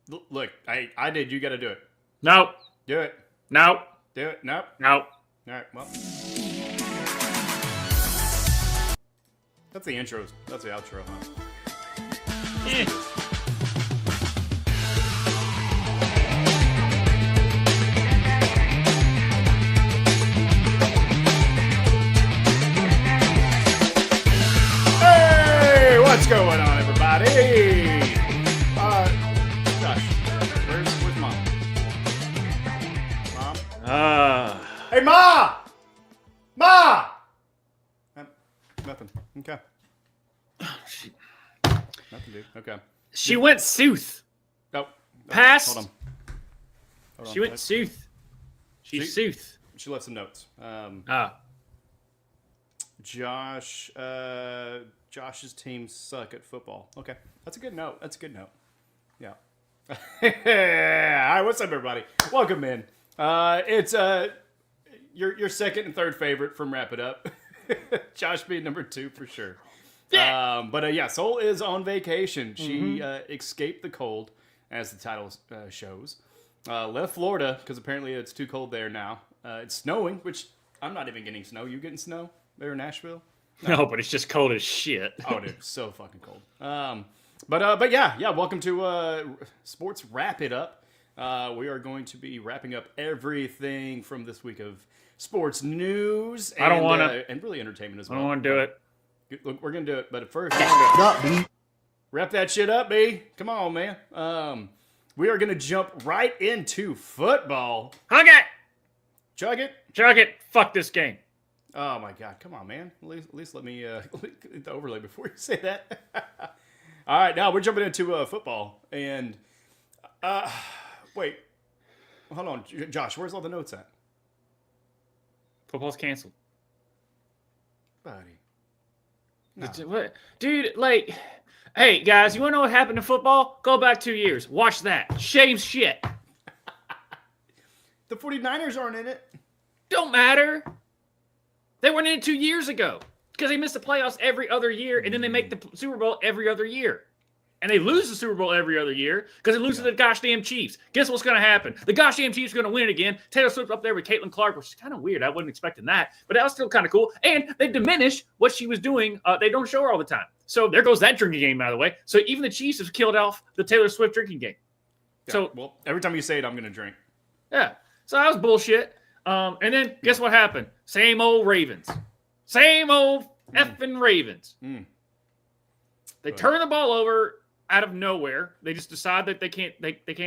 Look, I did. You got to do it. No. Do it. No. Do it. Nope. No. All right. Well, that's the intro. That's the outro, huh? Eh. What's going on, everybody? Josh, where's Mom? Mom? Hey, Ma! Ma! Nothing. Okay. Nothing, dude. Okay. She went sooth. Oh. Past. Hold on. She went sooth. She's sooth. She left some notes. Josh's team suck at football. Okay. That's a good note. Yeah. All right, what's up, everybody? Welcome in. It's your second and third favorite from Wrap It Up. Josh being number 2 for sure. Yeah. But Soul is on vacation. She escaped the cold, as the title shows. Left Florida because apparently it's too cold there now. It's snowing, which I'm not even getting snow. You getting snow there in Nashville? No, but it's just cold as shit. Oh, dude, so fucking cold. But yeah, welcome to Sports Wrap It Up. We are going to be wrapping up everything from this week of sports news and, and really entertainment as well. I don't want to do it. Look, we're going to do it, but first, B. wrap that shit up, B. Come on, man. We are going to jump right into football. Hug it! Chug it. Chug it. Fuck this game. Oh, my God. Come on, man. At least let me get the overlay before you say that. All right, now we're jumping into football. And, wait. Hold on. Josh, where's all the notes at? Football's canceled. Buddy. No. What? Dude, like, hey, guys, you want to know what happened to football? Go back 2 years. Watch that. Shame shit. The 49ers aren't in it. Don't matter. They weren't in it 2 years ago because they missed the playoffs every other year, and then they make the Super Bowl every other year. And they lose the Super Bowl every other year because they lose to the goddamn Chiefs. Guess what's going to happen? The goddamn Chiefs are going to win it again. Taylor Swift up there with Caitlin Clark, which is kind of weird. I wasn't expecting that. But that was still kind of cool. And they diminish what she was doing. They don't show her all the time. So there goes that drinking game, by the way. So even the Chiefs have killed off the Taylor Swift drinking game. Yeah, so, well, every time you say it, I'm going to drink. Yeah. So that was bullshit. And then guess what happened? Same old Ravens. Same old effing Ravens. They turn the ball over out of nowhere. They just decide that they can't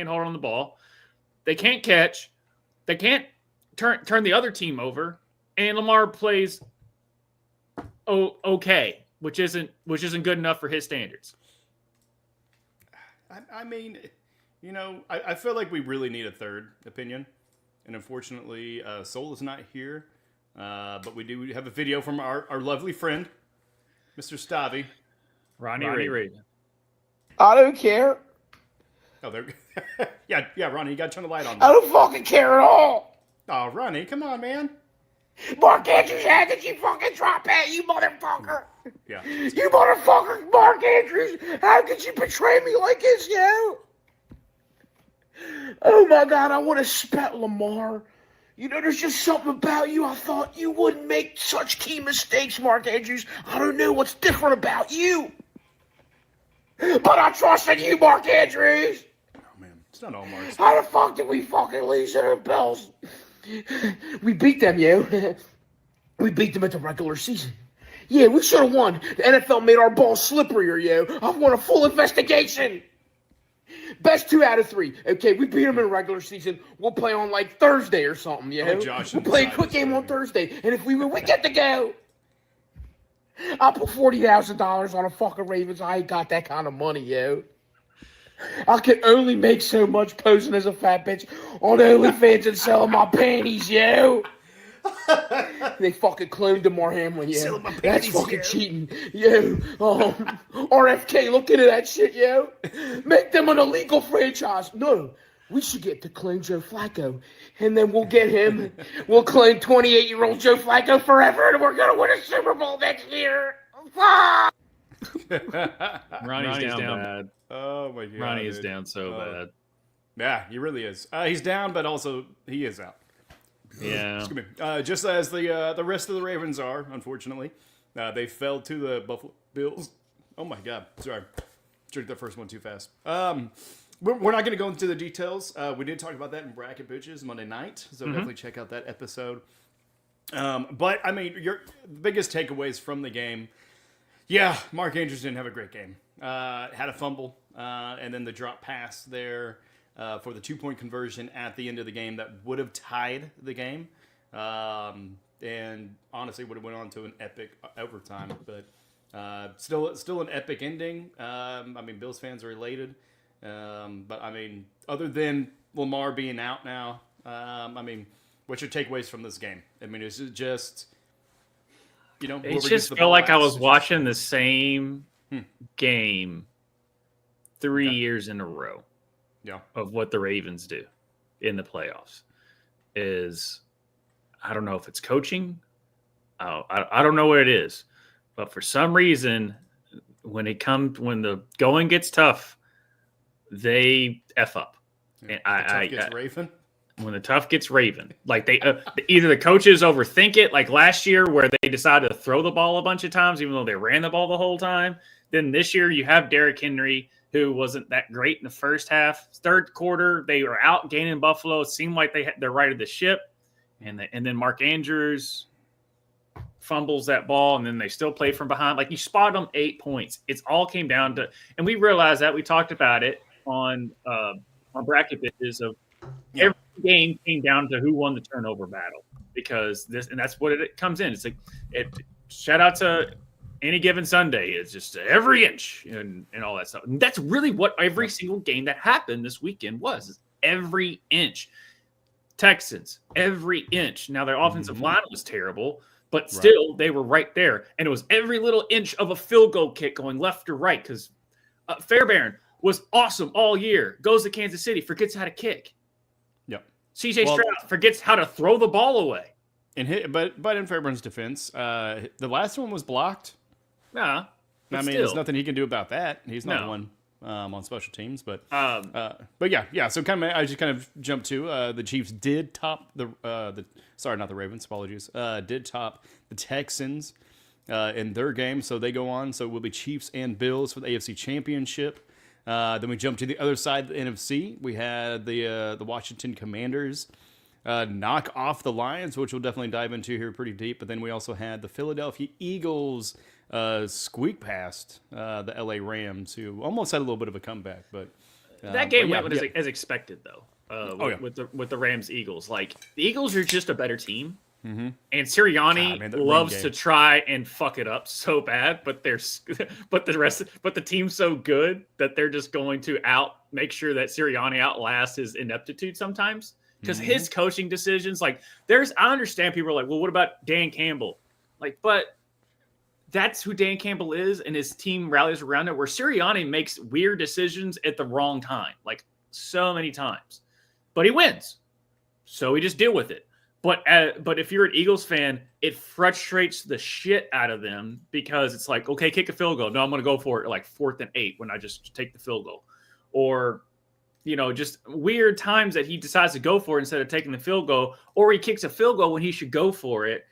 hold on the ball. They can't catch. They can't turn the other team over. And Lamar plays okay, which isn't good enough for his standards. I mean, you know, I feel like we really need a third opinion. And unfortunately, Soul is not here. But we do have a video from our lovely friend, Mr. Stavi. Ronnie Reagan. I don't care. Oh, there. yeah, Ronnie, you got to turn the light on. I don't fucking care at all. Oh, Ronnie, come on, man. Mark Andrews, how could you fucking drop it, you motherfucker? Yeah. You motherfucker, Mark Andrews, how could you betray me like this, yo? Oh my God, I want to spat Lamar. You know, there's just something about you. I thought you wouldn't make such key mistakes, Mark Andrews. I don't know what's different about you. But I trusted you, Mark Andrews. Oh, man. It's not all Mark's. How the fuck did we fucking lose to the Bills? We beat them, yo. We beat them at the regular season. Yeah, we should have won. The NFL made our balls slipperier, yo. I want a full investigation. Best 2 out of 3. Okay, we beat them in the regular season. We'll play on like Thursday or something, you know? We'll play a quick game on Thursday. And if we win, we get to go. I'll put $40,000 on a fucking Ravens. I ain't got that kind of money, yo. I can only make so much posing as a fat bitch on OnlyFans and selling my panties, yo. They fucking cloned DeMar Hamlin, yo. That's fucking cheating, yo. RFK, look into that shit, yo. Make them an illegal franchise. No, we should get to clone Joe Flacco, and then we'll get him. We'll clone 28-year-old Joe Flacco forever, and we're gonna win a Super Bowl next year. Ronnie's down bad. Oh my God. Ronnie is down so bad. Yeah, he really is. He's down, but also he is out. Yeah. Excuse me. Just as the rest of the Ravens are, unfortunately. They fell to the Buffalo Bills. Oh my God. Sorry. Drink the first one too fast. We're not going to go into the details. We did talk about that in Bracket Bitches Monday night, so definitely check out that episode. But, I mean, your biggest takeaways from the game, yeah, Mark Andrews didn't have a great game. Had a fumble, and then the drop pass there for the 2-point conversion at the end of the game that would have tied the game. And honestly would have went on to an epic overtime. But still an epic ending. I mean, Bills fans are elated. But, I mean, other than Lamar being out now, I mean, what's your takeaways from this game? I mean, is it just, it just felt like I was watching the same game 3 years in a row of what the Ravens do in the playoffs. I don't know if it's coaching. I don't know what it is. But for some reason, when the going gets tough, they F up. Yeah, And when the tough gets Raven, like they either the coaches overthink it, like last year where they decided to throw the ball a bunch of times, even though they ran the ball the whole time. Then this year you have Derrick Henry, who wasn't that great in the first half. Third quarter, they were out gaining Buffalo. It seemed like they're right of the ship. And then Mark Andrews fumbles that ball, and then they still play from behind. Like, you spot them 8 points. It's all came down to – and we realized that. We talked about it on Bracket Bitches of every game came down to who won the turnover battle, because that's what it comes in. It's like shout out to Any Given Sunday. It's just every inch and all that stuff. And that's really what every single game that happened this weekend was, is every inch. Texans, every inch. Now, their offensive line was terrible, but still, they were right there. And it was every little inch of a field goal kick going left or right, because Fairbairn was awesome all year. Goes to Kansas City, forgets how to kick. Yep. CJ Stroud forgets how to throw the ball away. But in Fairbairn's defense, the last one was blocked. Yeah. I mean, there's nothing he can do about that. He's not the one on special teams, but yeah. So I just kind of jumped to the Chiefs did top not the Ravens. Apologies. Did top the Texans in their game, so they go on. So it will be Chiefs and Bills for the AFC Championship. Then we jump to the other side of the NFC. We had the Washington Commanders knock off the Lions, which we'll definitely dive into here pretty deep. But then we also had the Philadelphia Eagles squeak past the LA Rams, who almost had a little bit of a comeback. But that game went as expected, though. With the Rams Eagles, like, the Eagles are just a better team. Mm-hmm. And Sirianni loves to try and fuck it up so bad, but the team's so good that they're just going to make sure that Sirianni outlasts his ineptitude sometimes, because his coaching decisions, like, I understand people are like, well, what about Dan Campbell? Like, but that's who Dan Campbell is, and his team rallies around it, where Sirianni makes weird decisions at the wrong time, like, so many times, but he wins, so we just deal with it. But if you're an Eagles fan, it frustrates the shit out of them, because it's like, okay, kick a field goal. No, I'm going to go for it like 4th and 8 when I just take the field goal. Or, just weird times that he decides to go for it instead of taking the field goal, or he kicks a field goal when he should go for it.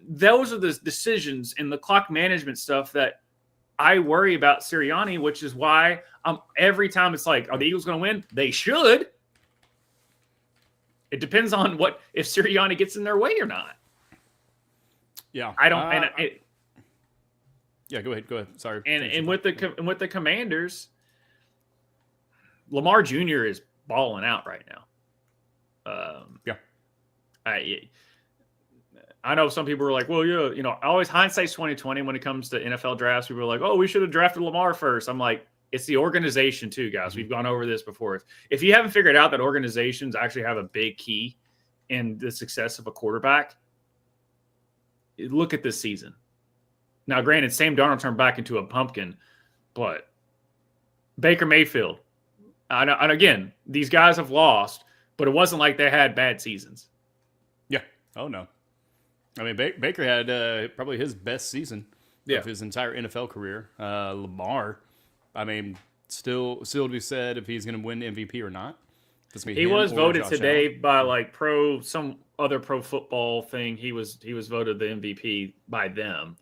Those are the decisions and the clock management stuff that I worry about Sirianni, which is why every time it's like, are the Eagles going to win? They should. It depends on if Sirianni gets in their way or not. Yeah, I don't. Go ahead. Sorry. And with the Commanders, Lamar Jr. is balling out right now. I know some people are like, well, always hindsight's 20/20 when it comes to NFL drafts. People are like, oh, we should have drafted Lamar first. I'm like, it's the organization too, guys. We've gone over this before. If you haven't figured out that organizations actually have a big key in the success of a quarterback, look at this season. Now, granted, Sam Darnold turned back into a pumpkin, but Baker Mayfield, and again, these guys have lost, but it wasn't like they had bad seasons. Yeah. Oh, no. I mean, Baker had probably his best season of his entire NFL career. Lamar, I mean, still to be said if he's going to win MVP or not. He was voted today by some other pro football thing. He was voted the MVP by them.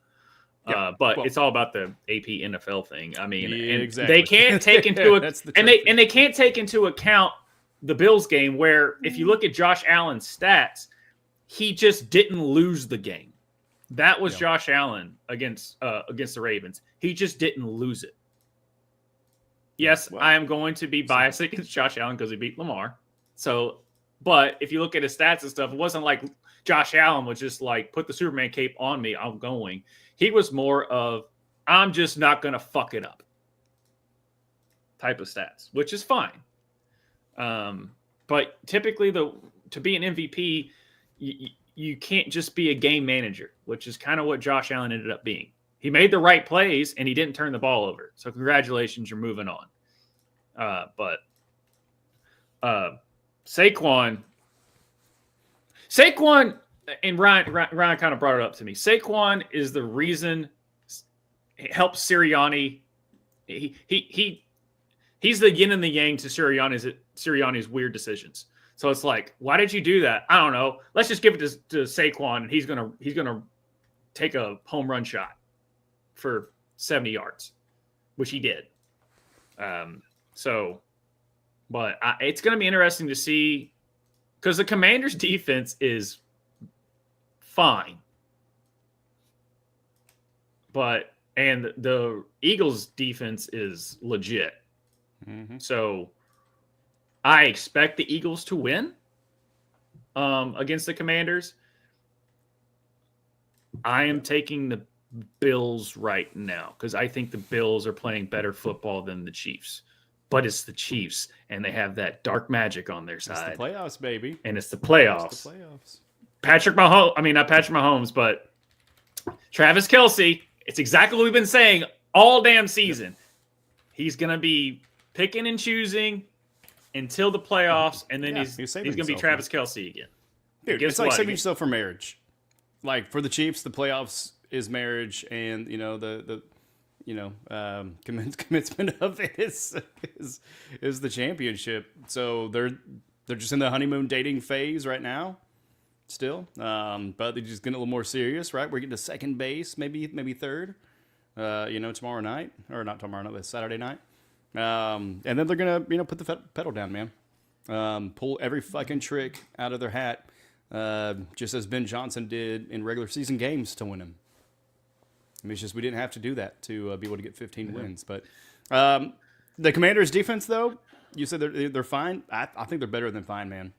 Yeah, but it's all about the AP NFL thing. I mean, exactly. They can't take into they can't take into account the Bills game where if you look at Josh Allen's stats, he just didn't lose the game. That was Josh Allen against the Ravens. He just didn't lose it. Yes, I am going to be biased against Josh Allen because he beat Lamar. So, but if you look at his stats and stuff, it wasn't like Josh Allen was just like, put the Superman cape on me, I'm going. He was more of, I'm just not going to fuck it up type of stats, which is fine. But typically, to be an MVP, you can't just be a game manager, which is kind of what Josh Allen ended up being. He made the right plays, and he didn't turn the ball over. So congratulations, you're moving on. But Saquon, and Ryan kind of brought it up to me. Saquon is the reason it helps Sirianni. He's the yin and the yang to Sirianni's weird decisions. So it's like, why did you do that? I don't know. Let's just give it to Saquon, and he's gonna take a home run shot for 70 yards, which he did. But it's going to be interesting to see because the Commanders' defense is fine, and the Eagles' defense is legit. Mm-hmm. So I expect the Eagles to win against the Commanders. I am taking the Bills right now because I think the Bills are playing better football than the Chiefs. But it's the Chiefs, and they have that dark magic on their side. It's the playoffs, baby. And it's the playoffs. Not Patrick Mahomes, but Travis Kelce. It's exactly what we've been saying all damn season. He's going to be picking and choosing until the playoffs, and then he's going to be Travis Kelce again. Dude, it's like saving yourself for marriage. Like for the Chiefs, the playoffs is marriage, and the commencement of it is the championship. So they're just in the honeymoon dating phase right now, still. But they're just getting a little more serious, right? We're getting to second base, maybe third. Tomorrow night, or not tomorrow night, but Saturday night. And then they're gonna put the pedal down, man. Pull every fucking trick out of their hat. Just as Ben Johnson did in regular season games to win them. I mean, it's just we didn't have to do that to be able to get 15 wins. But the Commanders' defense, though, you said they're fine. I think they're better than fine, man.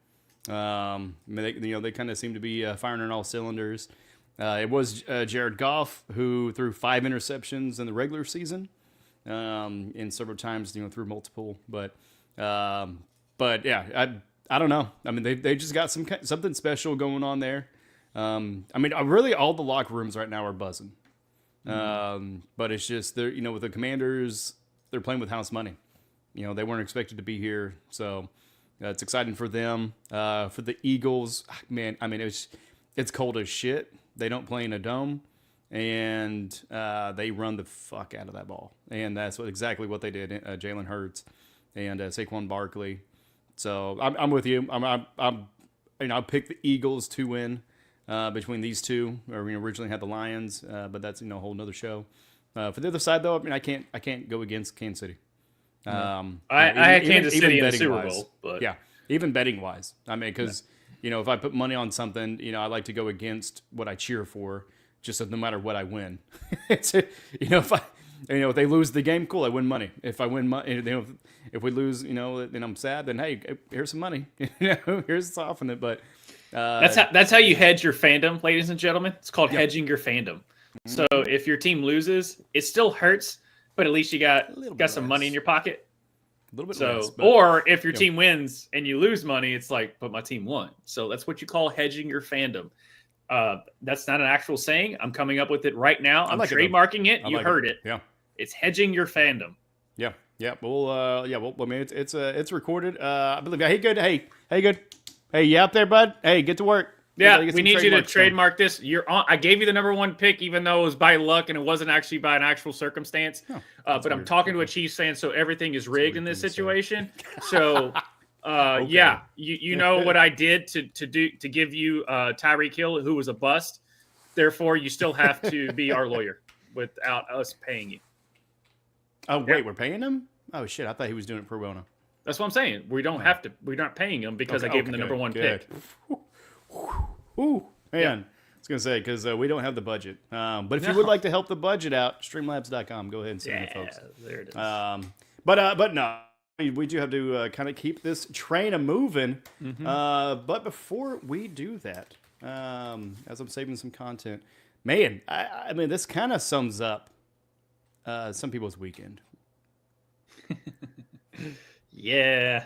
They kind of seem to be firing on all cylinders. It was Jared Goff who threw 5 interceptions in the regular season, and several times threw multiple. But yeah, I don't know. I mean, they just got something special going on there. Really all the locker rooms right now are buzzing. But it's just they're with the Commanders, they're playing with house money. They weren't expected to be here, so it's exciting for them. For the Eagles, man, it's cold as shit. They don't play in a dome, and they run the fuck out of that ball, and that's exactly what they did. Jalen Hurts and Saquon Barkley. So I'm with you. I picked the Eagles to win. Between these two, or we originally had the Lions, but that's a whole nother show. For the other side, though, I can't go against Kansas City. I had Kansas City in the Super Bowl, but yeah, even betting wise, because if I put money on something, I like to go against what I cheer for, just so no matter what I win. If they lose the game, cool, I win money. If I win money, if we lose, then I'm sad. Then hey, here's some money. Here's soften it, but. That's how you hedge your fandom, ladies and gentlemen. It's called hedging your fandom. So if your team loses, it still hurts, but at least you got some money in your pocket. A little bit less. Or if your team wins and you lose money, it's like, but my team won. So that's what you call hedging your fandom. That's not an actual saying. I'm coming up with it right now. I'm trademarking it. You heard it. Yeah. It's hedging your fandom. Yeah. Yeah. It's recorded. I believe. Hey, good. Hey, good. Hey, you out there, bud? Hey, get to work. Yeah, gotta get we some need you to trademarks going. trademark this. You're on. I gave you the number 1 pick, even though it was by luck and it wasn't actually by an actual circumstance. Oh, But I'm weird. talking to a Okay. Chiefs fan, so everything is rigged in weird this thing to say. situation. So, Okay. yeah, you know what I did to give you Tyreek Hill, who was a bust. Therefore, you still have to be our lawyer without us paying you. Oh wait, we're paying him? Oh shit, I thought he was doing it pro bono. That's what I'm saying. We don't have to. We're not paying him because I gave him the number 1 pick. Ooh, man. I was gonna say because we don't have the budget. But if you would like to help the budget out, streamlabs.com. Go ahead and send it, folks. There it is. But no, we do have to kind of keep this train a moving. But before we do that, as I'm saving some content, man, I mean, this kind of sums up some people's weekend. Yeah.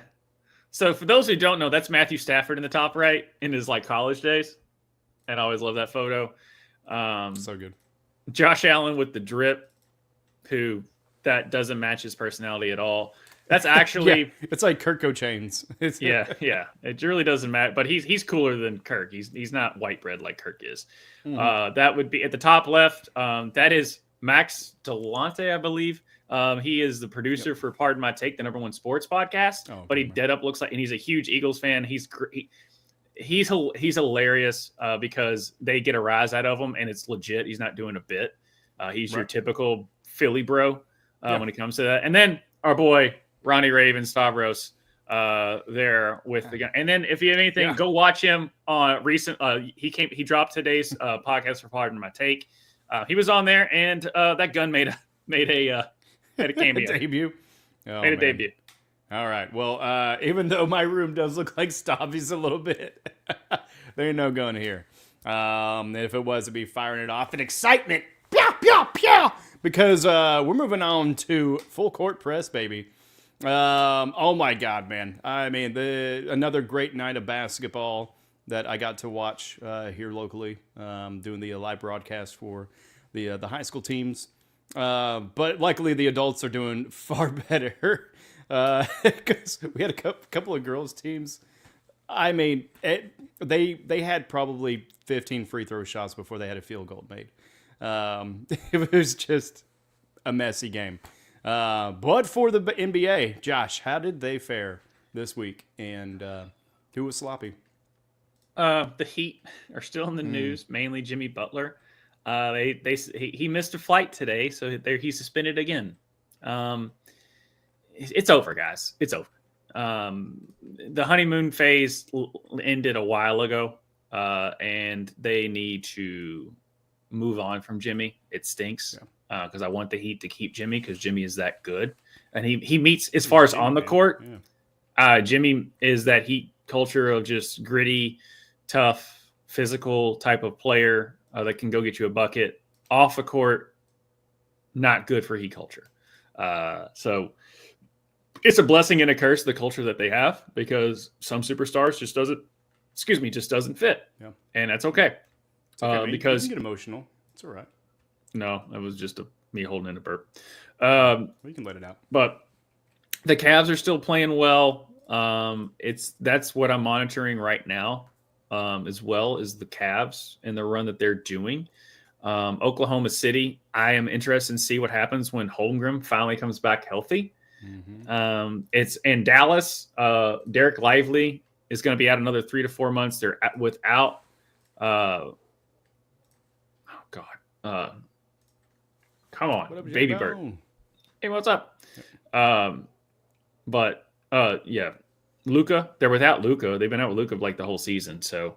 So for those who don't know, that's Matthew Stafford in the top right in his college days. And I always love that photo. So good. Josh Allen with the drip, who that doesn't match his personality at all. That's actually it's like Kirk Cochains. yeah. It really doesn't matter. But he's cooler than Kirk. He's not white bread like Kirk is. That would be at the top left. That is Max Delante, I believe. He is the producer for Pardon My Take, the number 1 sports podcast. But he dead up looks like, and he's a huge Eagles fan. He's hilarious because they get a rise out of him, and it's legit. He's not doing a bit. He's your typical Philly bro when it comes to that. And then our boy Ronnie Raven Stavros there with the guy. And then if you have anything, go watch him on recent. He dropped today's podcast for Pardon My Take. He was on there, and that gun made a cameo. Debut. Made a debut. All right. Well, even though my room does look like Stavi's a little bit, there ain't no gun here. If it was, it'd be firing it off in excitement. Pew, pew, pew! Because we're moving on to full court press, baby. Oh my God, man. I mean, another great night of basketball that I got to watch here locally, doing the live broadcast for the high school teams. But luckily the adults are doing far better because we had a couple of girls teams. I mean, they had probably 15 free throw shots before they had a field goal made. It was just a messy game. But for the NBA, Josh, how did they fare this week? And who was sloppy? The Heat are still in the news, mainly Jimmy Butler. He missed a flight today, so he's suspended again. It's over, guys. It's over. The honeymoon phase ended a while ago, and they need to move on from Jimmy. It stinks because I want the Heat to keep Jimmy because Jimmy is that good, and he meets as far as on the court. Jimmy is that Heat culture of just gritty, tough, physical type of player that can go get you a bucket. Off the court, not good for Heat culture. So it's a blessing and a curse, the culture that they have, because some superstars just doesn't fit. Yeah. And that's okay. Because you can get emotional. It's all right. No, that was just me holding in a burp. We can let it out. But the Cavs are still playing well. That's what I'm monitoring right now, as well as the Cavs and the run that they're doing. Oklahoma City, I am interested in see what happens when Holmgren finally comes back healthy. It's in Dallas. Derek Lively is going to be out another 3 to 4 months. They're without. Come on, Baby Bird. Hey, what's up? Luka. They're without Luka. They've been out with Luka like the whole season. So,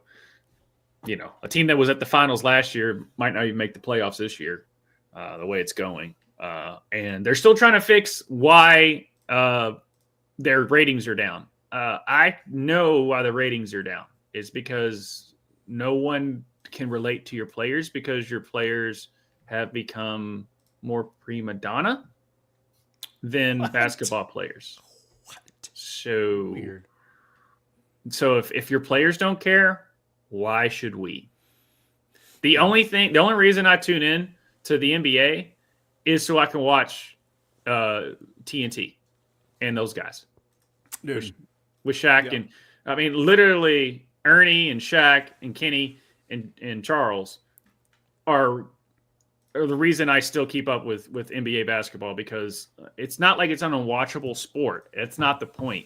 a team that was at the finals last year might not even make the playoffs this year. The way it's going, and they're still trying to fix why their ratings are down. I know why the ratings are down. It's because no one can relate to your players because your players have become more prima donna than basketball players. What? So weird. So if your players don't care, why should we? The only reason I tune in to the NBA is so I can watch TNT and those guys. Dude. With Shaq and I mean, literally, Ernie and Shaq and Kenny and Charles are the reason I still keep up with NBA basketball, because it's not like it's an unwatchable sport. It's not the point.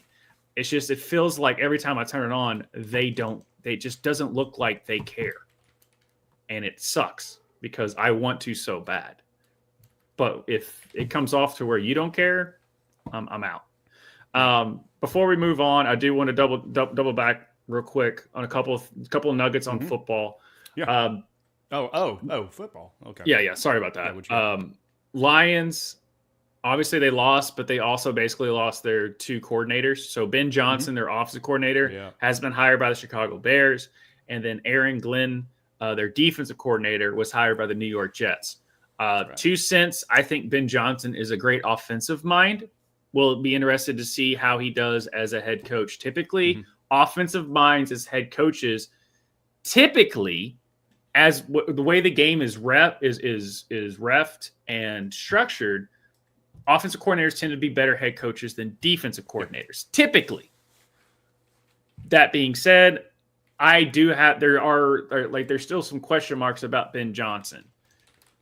It's just, it feels like every time I turn it on, they just doesn't look like they care. And it sucks because I want to so bad. But if it comes off to where you don't care, I'm out. Before we move on, I do want to double back real quick on a couple of nuggets on football. Yeah. Football. Okay. Yeah. Sorry about that. Lions, obviously they lost, but they also basically lost their 2 coordinators. So Ben Johnson, their offensive coordinator, has been hired by the Chicago Bears, and then Aaron Glenn, their defensive coordinator, was hired by the New York Jets. 2 cents. I think Ben Johnson is a great offensive mind. We'll be interested to see how he does as a head coach. Typically, offensive minds as head coaches, typically, as the way the game is refed and structured, offensive coordinators tend to be better head coaches than defensive coordinators, typically. That being said, there's still some question marks about Ben Johnson,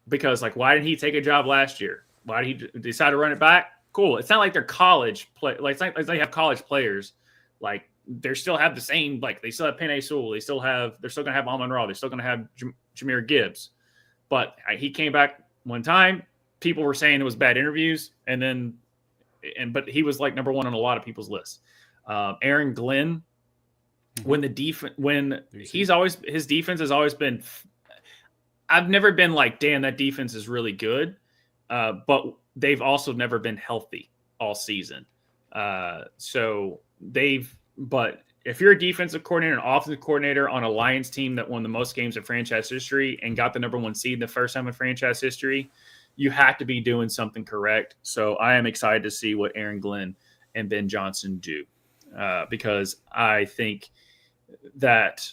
because why didn't he take a job last year? Why did he decide to run it back? Cool. It's not like they're college play. It's not like they have college players. They still have the same, they still have Penei Sewell. They're still going to have Amon-Ra. They're still going to have Jahmyr Gibbs. But he came back one time. People were saying it was bad interviews. But he was number one on a lot of people's lists. Aaron Glenn, his defense has always been, I've never been damn, that defense is really good. But they've also never been healthy all season. But if you're a defensive coordinator and offensive coordinator on a Lions team that won the most games in franchise history and got the number 1 seed the first time in franchise history, you have to be doing something correct. So I am excited to see what Aaron Glenn and Ben Johnson do, because I think that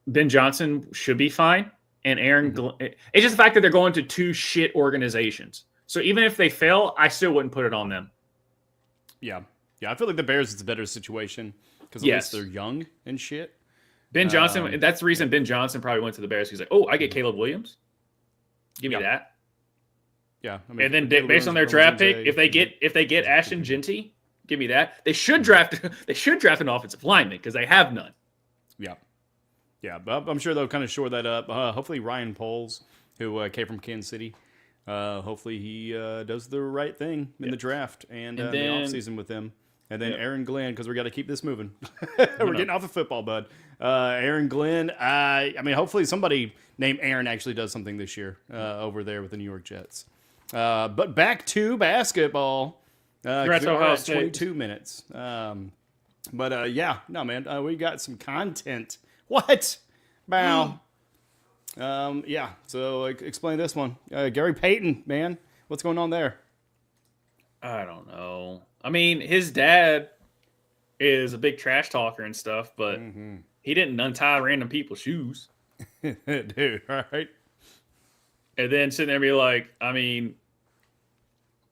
Ben Johnson should be fine. And Aaron Glenn, it's just the fact that they're going to 2 shit organizations. So even if they fail, I still wouldn't put it on them. Yeah. I feel like the Bears, it's a better situation because at least they're young and shit. Ben Johnson, that's the reason Ben Johnson probably went to the Bears. He's like, oh, I get Caleb Williams. Give me that. Yeah. And then based on their draft pick, if they get Ashton Genty, give me that. They should draft an offensive lineman because they have none. Yeah, but I'm sure they'll kind of shore that up. Hopefully Ryan Poles, who came from Kansas City, hopefully he does the right thing in the draft and the offseason with them. And then Aaron Glenn, because we got to keep this moving. We're getting off the football, bud. Aaron Glenn, I mean, hopefully somebody named Aaron actually does something this year over there with the New York Jets. But back to basketball. Congrats, Ohio State. 22 minutes. We got some content. What? Bow. So explain this one. Gary Payton, man. What's going on there? I don't know. I mean, his dad is a big trash talker and stuff, but he didn't untie random people's shoes. Dude, all right. And then sitting there and be like, I mean,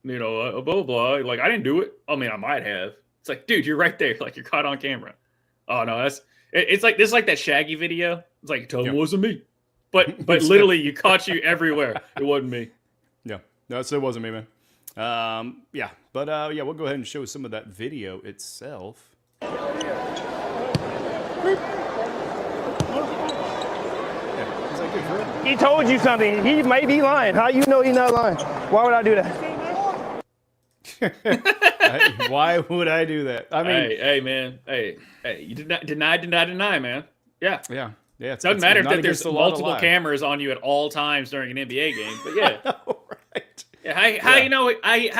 blah, blah, blah. I didn't do it. I mean, I might have. It's like, dude, you're right there. You're caught on camera. Oh, no, it's like that Shaggy video. It's like, tell him it wasn't me. But literally, you caught you everywhere. It wasn't me. Yeah. No, so it wasn't me, man. We'll go ahead and show some of that video itself. He told you something. He may be lying. How you know he's not lying? Why would I do that? Why would I do that? I mean, hey, man. Hey, you deny, man. Yeah. Yeah. It doesn't matter if there's multiple cameras on you at all times during an NBA game, but yeah. Right. Yeah, how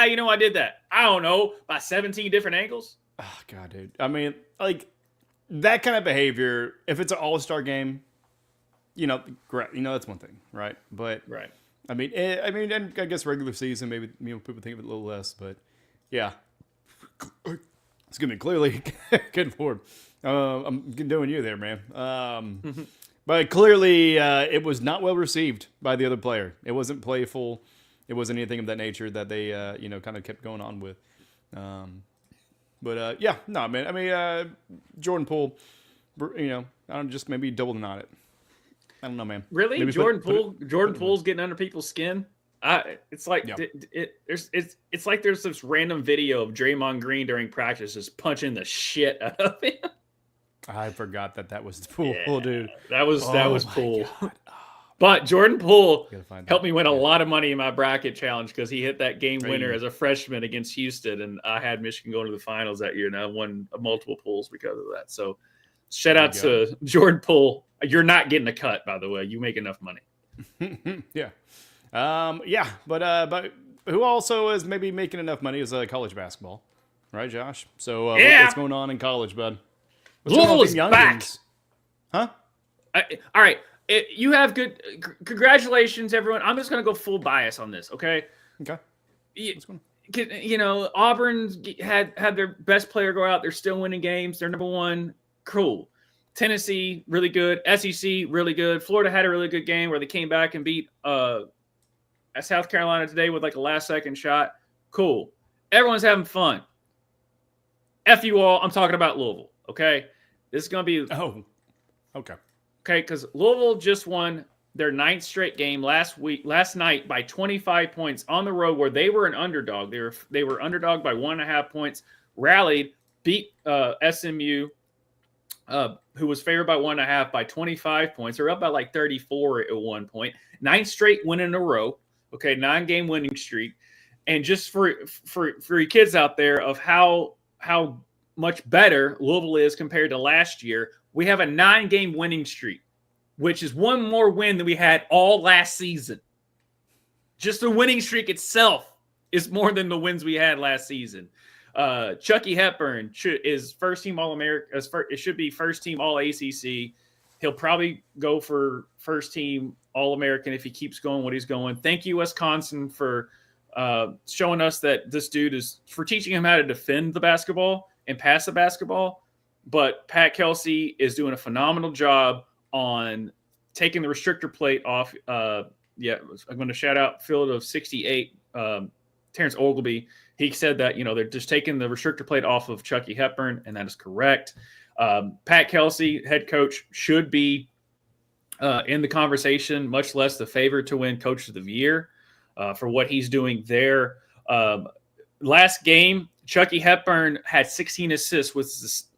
you know I did that? I don't know, by 17 different angles. Oh God, dude. I mean, that kind of behavior. If it's an all-star game, great. That's one thing, right? But right. I mean, and I guess regular season, maybe people think of it a little less, but yeah. Excuse me. Clearly, good Lord, I'm doing you there, man. But clearly, it was not well received by the other player. It wasn't playful. It wasn't anything of that nature that they, kind of kept going on with. Man. I mean, Jordan Poole I don't just maybe doubling on it. I don't know, man. Really, Maybe Jordan put Poole's getting under people's skin. It's like Yeah. it's like there's this random video of Draymond Green during practice just punching the shit out of him. I forgot that was Poole, dude. That was my Poole. God. But Jordan Poole Gotta find that. helped me win a lot of money in my bracket challenge because he hit that game winner Hey. as a freshman against Houston, and I had Michigan going to the finals that year, and I won multiple pools because of that. So, shout out to Jordan Poole. You're not getting a cut, by the way. You make enough money. Yeah. But who also is maybe making enough money is college basketball, right, Josh? So what's going on in college, bud? What's going on Louisville with is the youngins? back. Huh? All right. You have good. Congratulations, everyone. I'm just going to go full bias on this, okay? Okay. What's going on? Auburn had their best player go out. They're still winning games. They're number one. Cool. Tennessee, really good. SEC, really good. Florida had a really good game where they came back and beat South Carolina today with like a last-second shot. Cool. Everyone's having fun. F you all. I'm talking about Louisville, okay? This is going to be... Oh, okay. Okay, because Louisville just won their 9th straight game last night by 25 points on the road where they were an underdog. They were underdog by 1.5 points, rallied, beat SMU, who was favored by 1.5 by 25 points. They're up by like 34 at one point. 9 straight win in a row. Okay, 9-game winning streak. And just for you kids out there of how much better Louisville is compared to last year, we have a 9-game winning streak, which is one more win than we had all last season. Just the winning streak itself is more than the wins we had last season. Chucky Hepburn is first-team All-American. It should be first-team All-ACC. He'll probably go for first-team All-American if he keeps going what he's going. Thank you, Wisconsin, for showing us that this dude is – for teaching him how to defend the basketball and pass the basketball. But Pat Kelsey is doing a phenomenal job on taking the restrictor plate off. I'm going to shout out Field of 68, Terrence Ogilby. He said that, they're just taking the restrictor plate off of Chucky Hepburn, and that is correct. Pat Kelsey, head coach, should be in the conversation, much less the favorite to win Coach of the Year for what he's doing there. Last game, Chucky Hepburn had 16 assists, which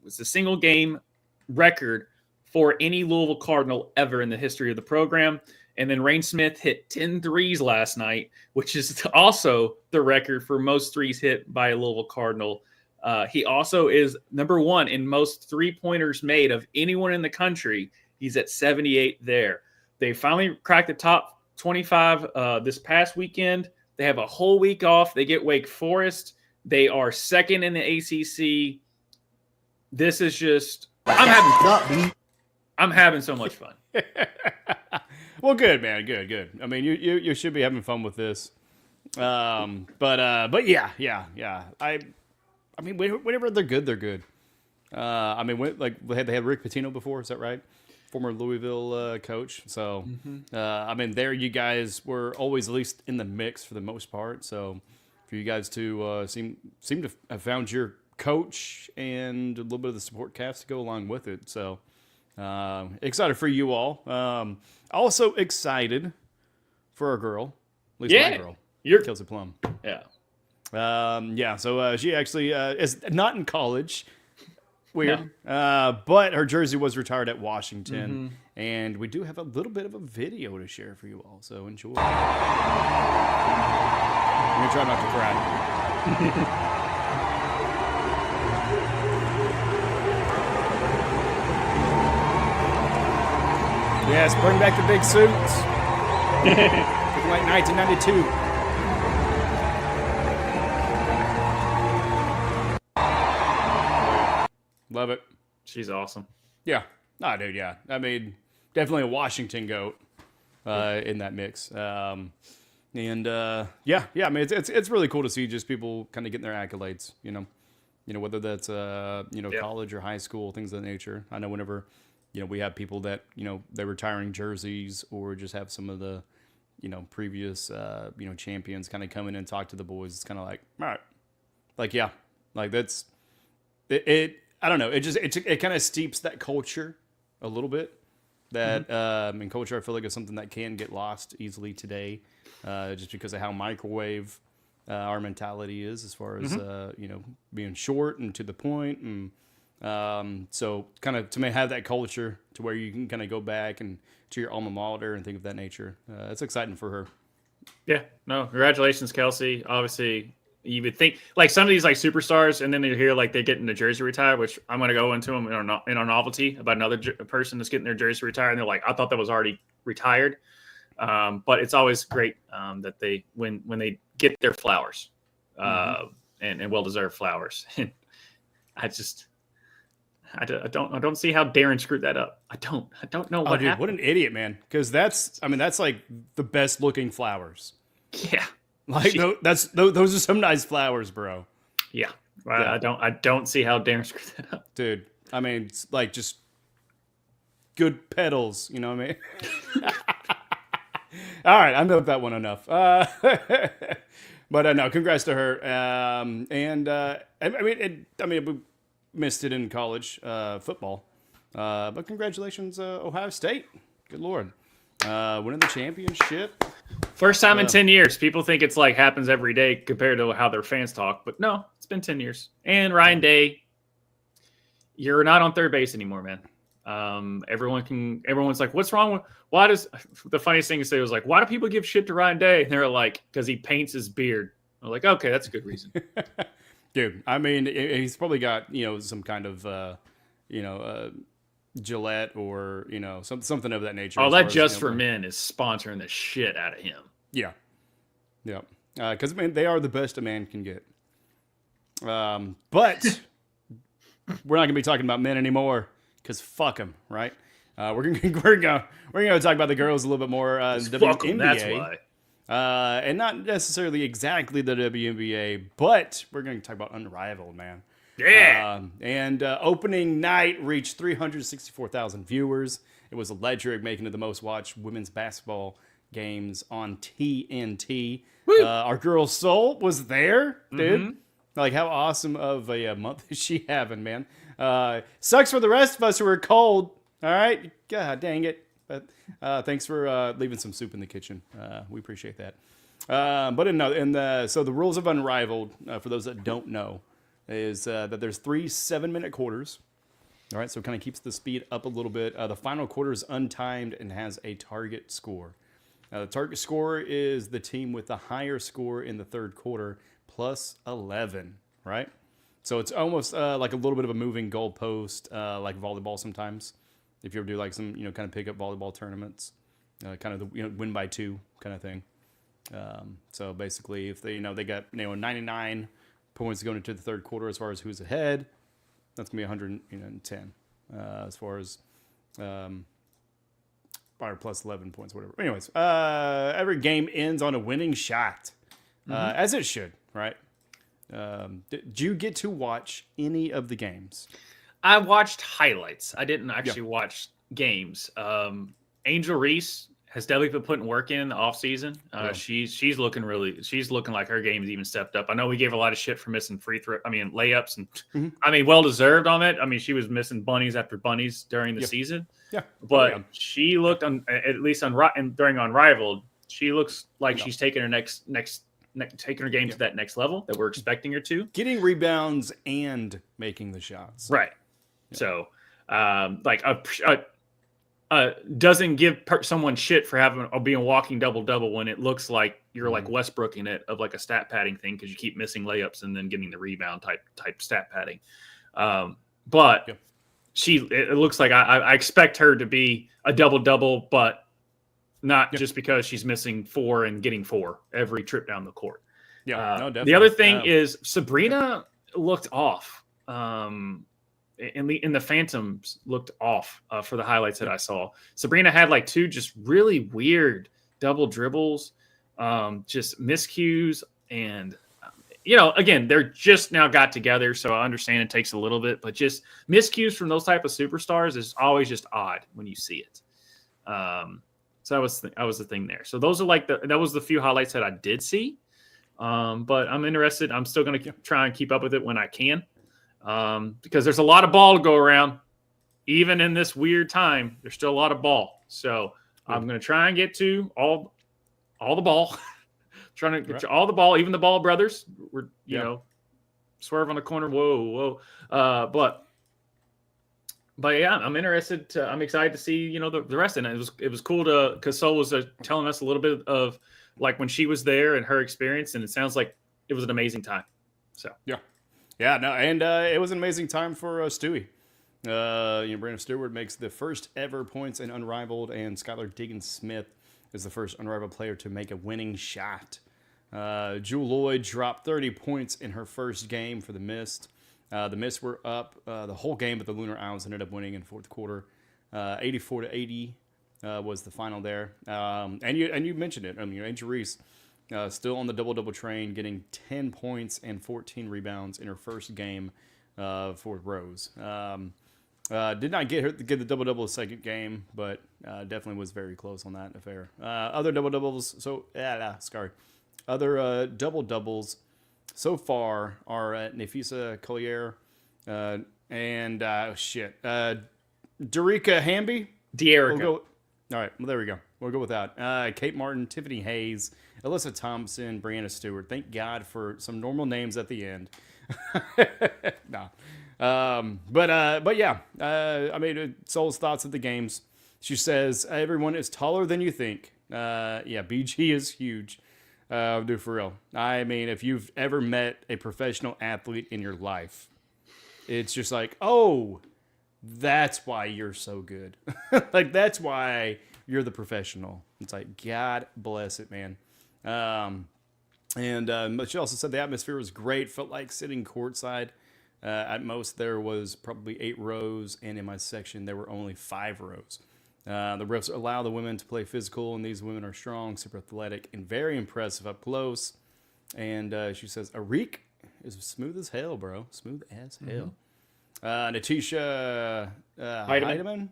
was the single game record for any Louisville Cardinal ever in the history of the program. And then Rain Smith hit 10 threes last night, which is also the record for most threes hit by a Louisville Cardinal. He also is number one in most three-pointers made of anyone in the country. He's at 78 there. They finally cracked the top 25 this past weekend. They have a whole week off. They get Wake Forest. They are second in the ACC. This is just I'm having so much fun. Well, good, man. Good. I mean, you should be having fun with this. But yeah. I mean, whenever they're good, they're good. I mean, they had Rick Pitino before. Is that right? Former Louisville coach. So, I mean, there you guys were always at least in the mix for the most part. So, for you guys to seem to have found your coach and a little bit of the support cast to go along with it. So, excited for you all. Also excited for our girl, at least my girl, Kelsey Plum. Yeah. So she actually is not in college. Weird. No. But her jersey was retired at Washington. And we do have a little bit of a video to share for you all. So enjoy. I'm going to try not to cry. Yes, bring back the big suits. Like 1992. Love it. She's awesome. Yeah. Oh, dude, yeah. I mean, definitely a Washington goat in that mix. I mean, it's really cool to see just people kind of getting their accolades, whether that's, college or high school, things of that nature. I know whenever, we have people that, they're retiring jerseys or just have some of the, previous, champions kind of come in and talk to the boys. It's kind of like, all right. Like, yeah, like that's it. I don't know. It kind of steeps that culture a little bit. That and culture, I feel like, is something that can get lost easily today, just because of how microwave our mentality is as far as being short and to the point, and so kind of to have that culture to where you can kind of go back and to your alma mater and think of that nature. It's exciting for her. Yeah, no, congratulations, Kelsey. Obviously, you would think like some of these like superstars, and then you hear like they getting the jersey retired, which I'm going to go into them in a novelty about another person that's getting their jersey retired, and they're like, I thought that was already retired. But it's always great that they when they get their flowers, and well deserved flowers. I don't see how Darren screwed that up. I don't know what happened. What an idiot, man! Because that's like the best looking flowers. Yeah, like those are some nice flowers, bro. Yeah, I don't see how Darren screwed that up, dude. I mean, it's like just good petals. You know what I mean? All right, I know that one enough. But no, congrats to her. We missed it in college football, but congratulations, Ohio State. Good Lord, winning the championship. First time in 10 years. People think it's like happens every day compared to how their fans talk, but no, it's been 10 years. And Ryan Day, you're not on third base anymore, man. Everyone's like, what's wrong with, the funniest thing to say was like, why do people give shit to Ryan Day? And they're like, because he paints his beard. I'm like, okay, that's a good reason. Dude, I mean, he's probably got, some kind of, Gillette or, something of that nature. Oh, that Just for Men is sponsoring the shit out of him. Yeah. Yeah. Because, they are the best a man can get. But we're not going to be talking about men anymore. Because fuck them, right? We're gonna talk about the girls a little bit more. The WNBA, that's why. And not necessarily exactly the WNBA, but we're going to talk about Unrivaled, man. Yeah. And opening night reached 364,000 viewers. It was electric, making it the most watched women's basketball games on TNT. Our girl Soul was there, dude. Mm-hmm. Like, how awesome of a month is she having, man? Sucks for the rest of us who are cold. All right, God dang it. But thanks for leaving some soup in the kitchen. We appreciate that. So the rules of Unrivaled, for those that don't know, is that there's 3 7-minute quarters. All right, so it kind of keeps the speed up a little bit. The final quarter is untimed and has a target score. The target score is the team with the higher score in the third quarter plus 11, right? So it's almost like a little bit of a moving goalpost, like volleyball sometimes. If you ever do like some, kind of pick up volleyball tournaments, kind of the win by 2 kind of thing. So basically, if they they got 99 points going into the third quarter as far as who's ahead, that's gonna be 110 as far as or plus 11 points, whatever. Anyways, every game ends on a winning shot, as it should, right? Did you get to watch any of the games? I watched highlights. I didn't actually watch games. Angel Reese has definitely been putting work in the off season. She's looking like her game's even stepped up. I know we gave a lot of shit for missing layups, and well deserved on it. I mean, she was missing bunnies after bunnies during the season. Yeah, but she looked during Unrivaled. She looks like she's taking her taking her game to that next level that we're expecting her to. Getting rebounds and making the shots. Right. Yeah. So, doesn't give someone shit for being a walking double-double when it looks like you're like Westbrooking it of like a stat padding thing because you keep missing layups and then getting the rebound type stat padding. It looks like I expect her to be a double-double, but not just because she's missing 4 and getting 4 every trip down the court. Yeah, definitely. The other thing is Sabrina looked off. And the Phantoms looked off for the highlights that I saw. Sabrina had like 2 just really weird double dribbles, just miscues. And, again, they're just now got together. So I understand it takes a little bit, but just miscues from those type of superstars is always just odd when you see it. So that was the thing there. So those are that was the few highlights that I did see. But I'm interested. I'm still going to try and keep up with it when I can. because there's a lot of ball to go around. Even in this weird time, there's still a lot of ball. So I'm going to try and get to all the ball. Trying to get to all the ball, even the Ball brothers. We're, you know, swerve on the corner. Whoa. But yeah, I'm interested. I'm excited to see, you know, the rest. And it was cool because Sol was telling us a little bit of like when she was there and her experience. And it sounds like it was an amazing time. So yeah, no, and it was an amazing time for Stewie. Brandon Stewart makes the first ever points in Unrivaled, and Skylar Diggins-Smith is the first Unrivaled player to make a winning shot. Jewel Lloyd dropped 30 points in her first game for the Mist. The Mist were up the whole game, but the Lunar Owls ended up winning in fourth quarter. 84-80 was the final there. And you mentioned it. I mean, Angel Reese still on the double-double train, getting 10 points and 14 rebounds in her first game for Rose. Did not get the double-double the second game, but definitely was very close on that affair. Other double-doubles, other double-doubles so far are Nafisa Collier and Derica Hamby. De'Erica. All right, well, there we go. We'll go with that. Kate Martin, Tiffany Hayes, Alyssa Thompson, Brianna Stewart. Thank God for some normal names at the end. No. But yeah, I mean, Sol's thoughts of the games. She says, everyone is taller than you think. BG is huge. Dude, for real. I mean, if you've ever met a professional athlete in your life, it's just like, oh, that's why you're so good. Like, that's why you're the professional. It's like, God bless it, man. But she also said the atmosphere was great. Felt like sitting courtside. At most, there was probably 8 rows, and in my section, there were only 5 rows. The refs allow the women to play physical, and these women are strong, super athletic, and very impressive up close. And she says, Arik is smooth as hell, bro. Smooth as hell. Natisha Heidemann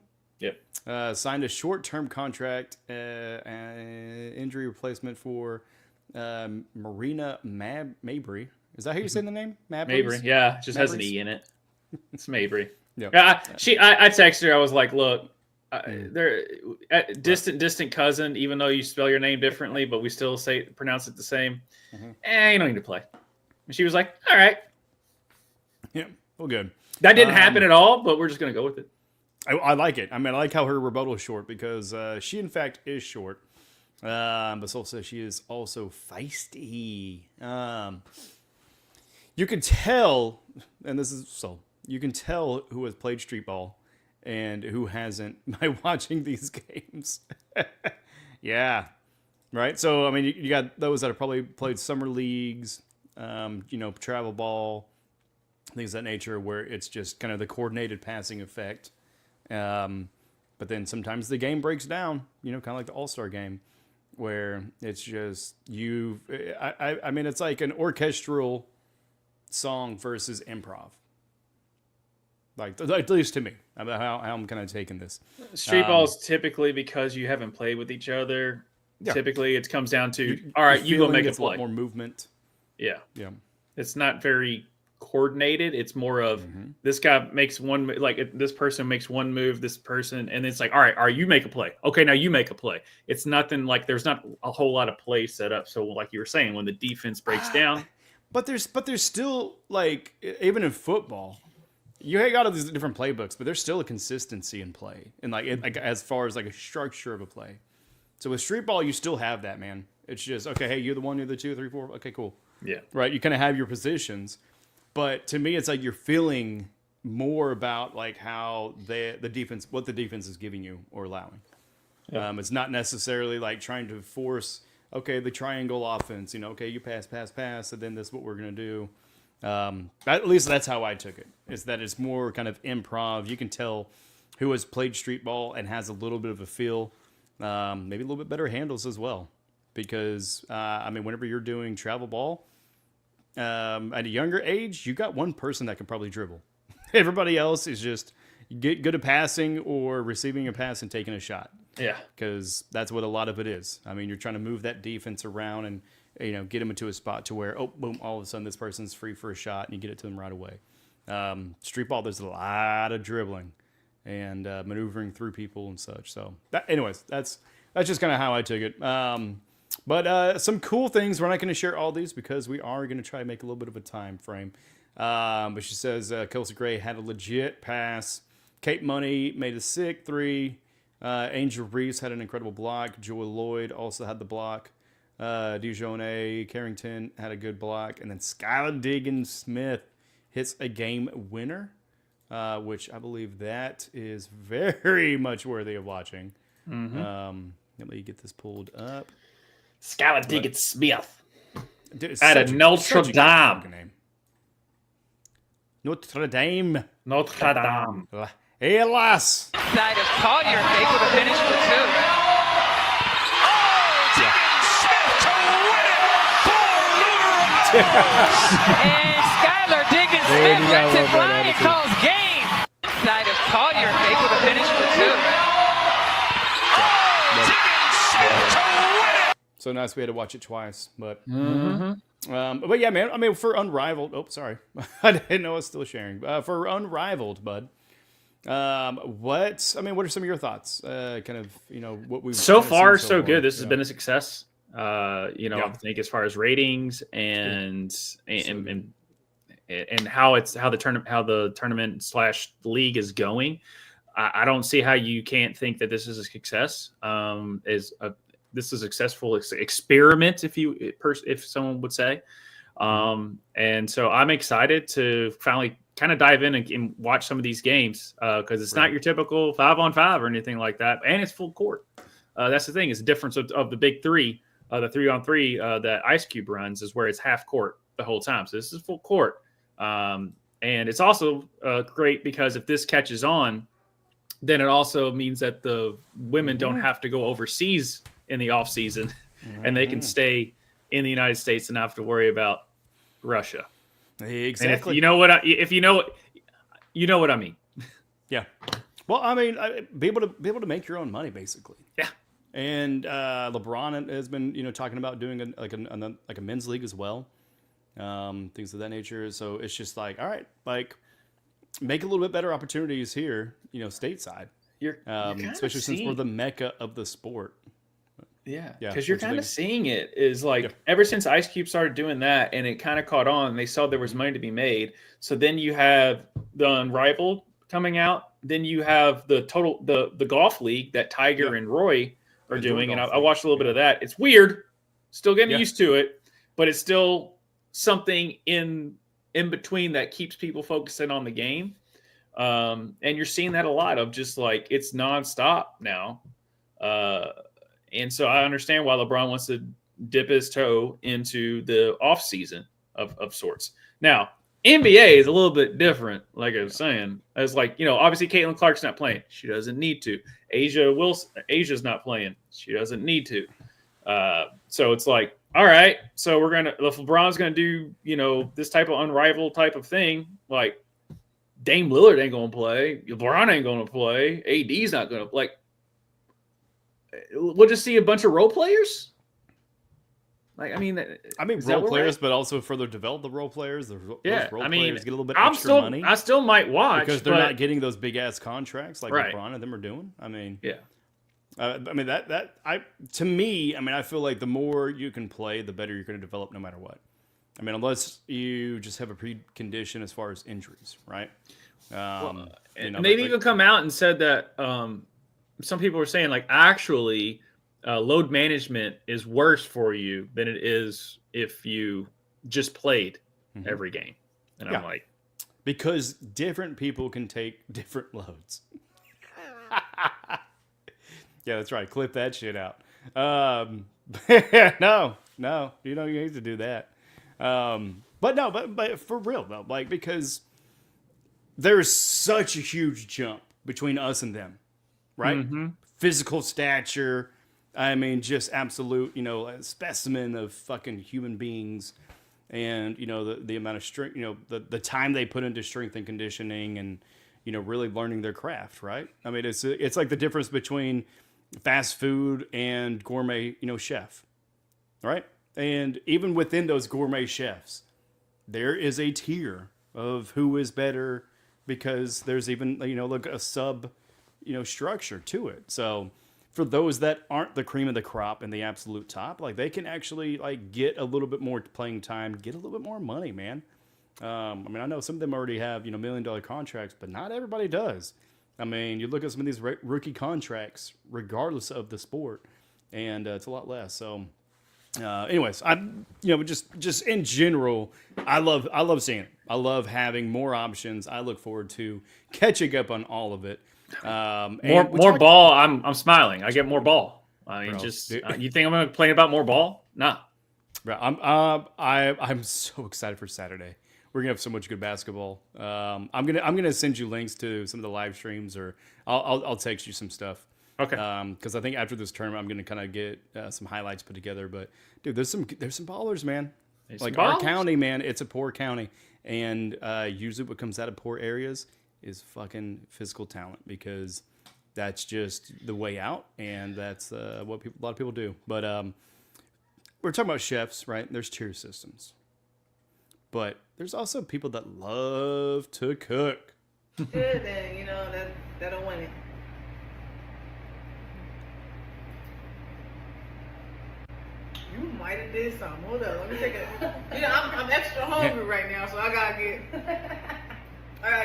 signed a short-term contract, injury replacement for Marina Mabry. Is that how you say the name? Mabry, yeah. It just has an E in it. It's Mabry. Yep. I texted her. I was like, look, they're distant cousin, even though you spell your name differently, but we still pronounce it the same. You don't need to play. And she was like, all right. Yeah, well, good. That didn't happen at all, but we're just going to go with it. I like it. I mean, I like how her rebuttal is short because she, in fact, is short. But Sol says she is also feisty. You can tell, and this is Sol, you can tell who has played street ball and who hasn't by watching these games. Yeah. Right? So, I mean, you got those that have probably played summer leagues, travel ball, things of that nature, where it's just kind of the coordinated passing effect. But then sometimes the game breaks down, kind of like the All-Star game, where it's just I mean, it's like an orchestral song versus improv. Like, at least to me, about how I'm kind of taking this. Street ball is typically because you haven't played with each other. Yeah. Typically, it comes down to, all right, you go make a play. A lot more movement. Yeah. It's not very coordinated. It's more of this guy makes one, like this person makes one move, this person, and it's like, all right, you make a play. Okay, now you make a play. It's nothing like there's not a whole lot of plays set up. So, like you were saying, when the defense breaks down, but there's still, like, even in football, you got all these different playbooks, but there's still a consistency in play, and like as far as like a structure of a play. So with street ball, you still have that, man. It's just, okay, hey, you're the 1, you're the 2, 3, 4. Okay, cool. Yeah. Right. You kind of have your positions, but to me, it's like you're feeling more about like how the defense, what the defense is giving you or allowing. Yeah. It's not necessarily like trying to force, okay, the triangle offense, okay, you pass, and then this is what we're going to do. At least that's how I took it, is that it's more kind of improv. You can tell who has played street ball and has a little bit of a feel, maybe a little bit better handles as well. Because, whenever you're doing travel ball, at a younger age, you got one person that can probably dribble. Everybody else is just get good at passing or receiving a pass and taking a shot. Yeah. Because that's what a lot of it is. I mean, you're trying to move that defense around and, get them into a spot to where, oh, boom, all of a sudden this person's free for a shot and you get it to them right away. Street ball, there's a lot of dribbling and maneuvering through people and such. So, anyways, that's just kind of how I took it. But some cool things. We're not going to share all these because we are going to try to make a little bit of a time frame. But she says Kelsey Gray had a legit pass. Kate Money made a sick 3. Angel Reese had an incredible block. Joy Lloyd also had the block. Dijonay Carrington had a good block. And then Skylar Diggins-Smith hits a game winner, which I believe that is very much worthy of watching. Let me get this pulled up. Skylar Diggins-Smith. Out of Notre Dame. Notre Dame. Notre Dame. Hélas. Side of Collier, they could have finished with 2. And Skylar Diggins-Smith lets it fly and calls game. Side of Collier, they could have finished with 2. So nice we had to watch it twice, but but yeah, man. I mean, for Unrivaled. Oh, sorry, I didn't know I was still sharing. For Unrivaled, bud. What are some of your thoughts? Kind of, what we've so far, so far. good. This has been a success. I think as far as ratings and how the tournament / league is going, I don't see how you can't think that this is a success. This is a successful experiment, if someone would say. And so I'm excited to finally kind of dive in and watch some of these games because it's not your typical 5-on-5 or anything like that, and it's full court. That's the thing. It's the difference of the big 3, the 3-on-3 that Ice Cube runs is where it's half court the whole time. So this is full court, and it's also great because if this catches on, then it also means that the women don't have to go overseas in the off season, and they can stay in the United States and not have to worry about Russia. Exactly. And if you know what I mean. Yeah. Well, I mean, be able to make your own money, basically. Yeah. And LeBron has been, talking about doing a men's league as well, things of that nature. So it's just like, all right, like make a little bit better opportunities here, stateside. You're especially since we're the mecca of the sport. Yeah, because you're kind of seeing it is like ever since Ice Cube started doing that, and it kind of caught on. They saw there was money to be made. So then you have the Unrivaled coming out. Then you have the golf league that Tiger and Roy are doing, and I watched a little bit of that. It's weird, still getting used to it, but it's still something in between that keeps people focusing on the game. And you're seeing that a lot of just like it's nonstop now. And so I understand why LeBron wants to dip his toe into the off season of sorts. Now, NBA is a little bit different. Like I was saying, it's like, obviously Caitlin Clark's not playing. She doesn't need to. Asia's not playing. She doesn't need to. So it's like, all right, so LeBron's going to do, this type of unrivaled type of thing. Like Dame Lillard ain't going to play. LeBron ain't going to play. AD's not going to play. We'll just see a bunch of role players. Role players, but also further develop the role players. Those role players get a little bit extra money. I still might watch because they're not getting those big ass contracts like LeBron and them are doing. To me, I feel like the more you can play, the better you're going to develop, no matter what. Unless you just have a precondition as far as injuries, right? And they've even come out and said that. Some people were saying actually load management is worse for you than it is if you just played every game. And I'm like, because different people can take different loads. Yeah, that's right. Clip that shit out. No, you need to do that. But for real though, because there's such a huge jump between us and them. Right? Physical stature. Just absolute, specimen of fucking human beings. And, the amount of strength, the time they put into strength and conditioning and, really learning their craft, right? It's like the difference between fast food and gourmet, chef, right? And even within those gourmet chefs, there is a tier of who is better because there's even, like a sub, structure to it. So for those that aren't the cream of the crop and the absolute top, like they can actually like get a little bit more playing time, get a little bit more money, man. I know some of them already have, $1 million contracts, but not everybody does. I mean, you look at some of these rookie contracts, regardless of the sport, and it's a lot less. So, anyways, just in general, I love seeing it. I love having more options. I look forward to catching up on all of it. More ball. I'm smiling. I get more ball. I mean, Bro, you think I'm going to complain about more ball? Nah. Bro, I'm so excited for Saturday. We're gonna have so much good basketball. I'm gonna send you links to some of the live streams, or I'll text you some stuff. Okay. Because I think after this tournament, I'm gonna kind of get some highlights put together. But dude, there's some ballers, man. Like our county, man, it's a poor county, and usually what comes out of poor areas is fucking physical talent, because that's just the way out, and that's what a lot of people do. But we're talking about chefs, right? There's tier systems. But there's also people that love to cook. Good, then, that'll win it. You might have did something. Hold up, let me take it. I'm extra hungry right now, so I gotta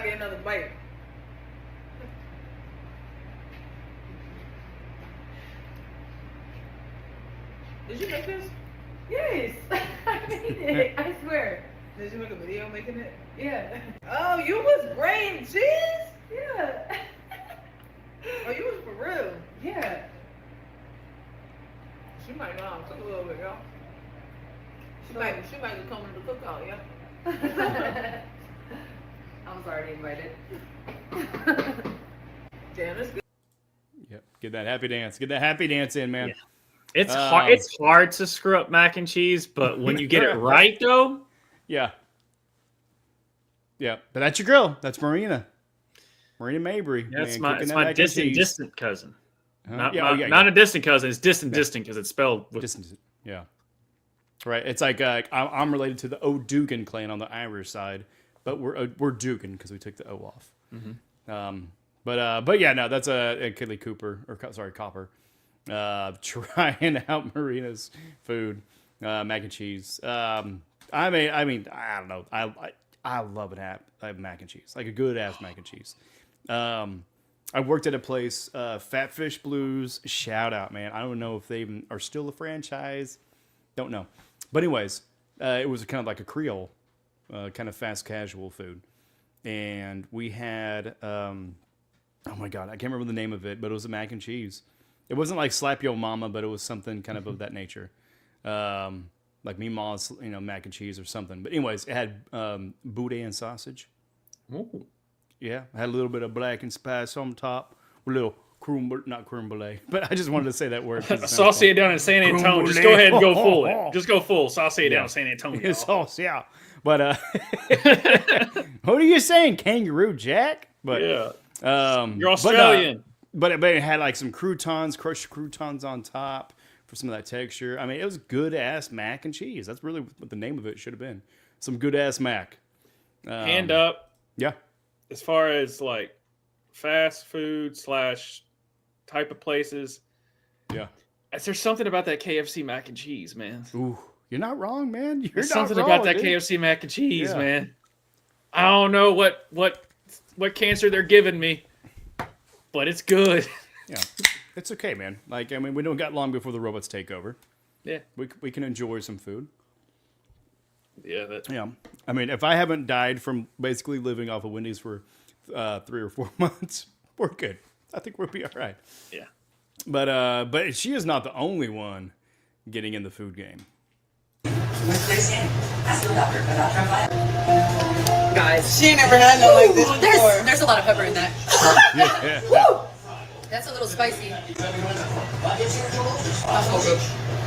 get another bite. Did you make this? Yes, I made it. I swear. Did you make a video making it? Yeah. Oh, you was brain cheese? Yeah. Oh, you was for real? Yeah. She might know how to cook a little bit, y'all. She might be coming to cook out, yeah. I was already invited. Damn, that's good. Yep, get that happy dance. Get that happy dance in, man. Yeah. It's hard to screw up mac and cheese, but when you get it right, though. Yeah. Yeah, but that's your girl. That's Marina Mabry. That's man, my distant cousin. Huh? Not a distant cousin. It's distant because it's spelled with... Distant. Yeah. Right. It's like I'm related to the O'Dugan clan on the Irish side, but we're Dugan because we took the O off. Mm-hmm. But yeah, no, that's a Kelly Cooper Copper. Trying out Marina's food, mac and cheese. I mean, I don't know. I love mac and cheese, like a good ass mac and cheese. I worked at a place, Fat Fish Blues. Shout out, man. I don't know if they even are still a franchise. Don't know. But anyways, it was kind of like a Creole, kind of fast casual food, and we had oh my god, I can't remember the name of it, but it was a mac and cheese. It wasn't like Slap Yo Mama, but it was something kind of that nature. Like Meemaw's, mac and cheese or something. But anyways, it had boudin sausage. Ooh. Yeah, it had a little bit of black and spice on top. A little not creme brulee. But I just wanted to say that word. Saucy it down in San Antonio. Just go ahead and go full. Just go full. Saucy it down in San Antonio. Sauce, yeah. But what are you saying, Kangaroo Jack? But yeah. You're Australian. But it had like some croutons, crushed croutons on top for some of that texture. I mean, it was good ass mac and cheese. That's really what the name of it should have been. Some good ass mac. Hand up. Yeah. As far as like fast food / type of places. Yeah. There's something about that KFC mac and cheese, man. Ooh, you're not wrong, man. There's something about that KFC mac and cheese, man. I don't know what cancer they're giving me, but it's good. Yeah, it's okay, man. Like, I mean, we don't got long before the robots take over. Yeah. We can enjoy some food. Yeah. Yeah. I mean, if I haven't died from basically living off of Wendy's for 3 or 4 months, we're good. I think we'll be all right. Yeah. But she is not the only one getting in the food game. Guys, she ain't never had no like this before. There's a lot of pepper in that. Yeah. Woo! That's a little spicy.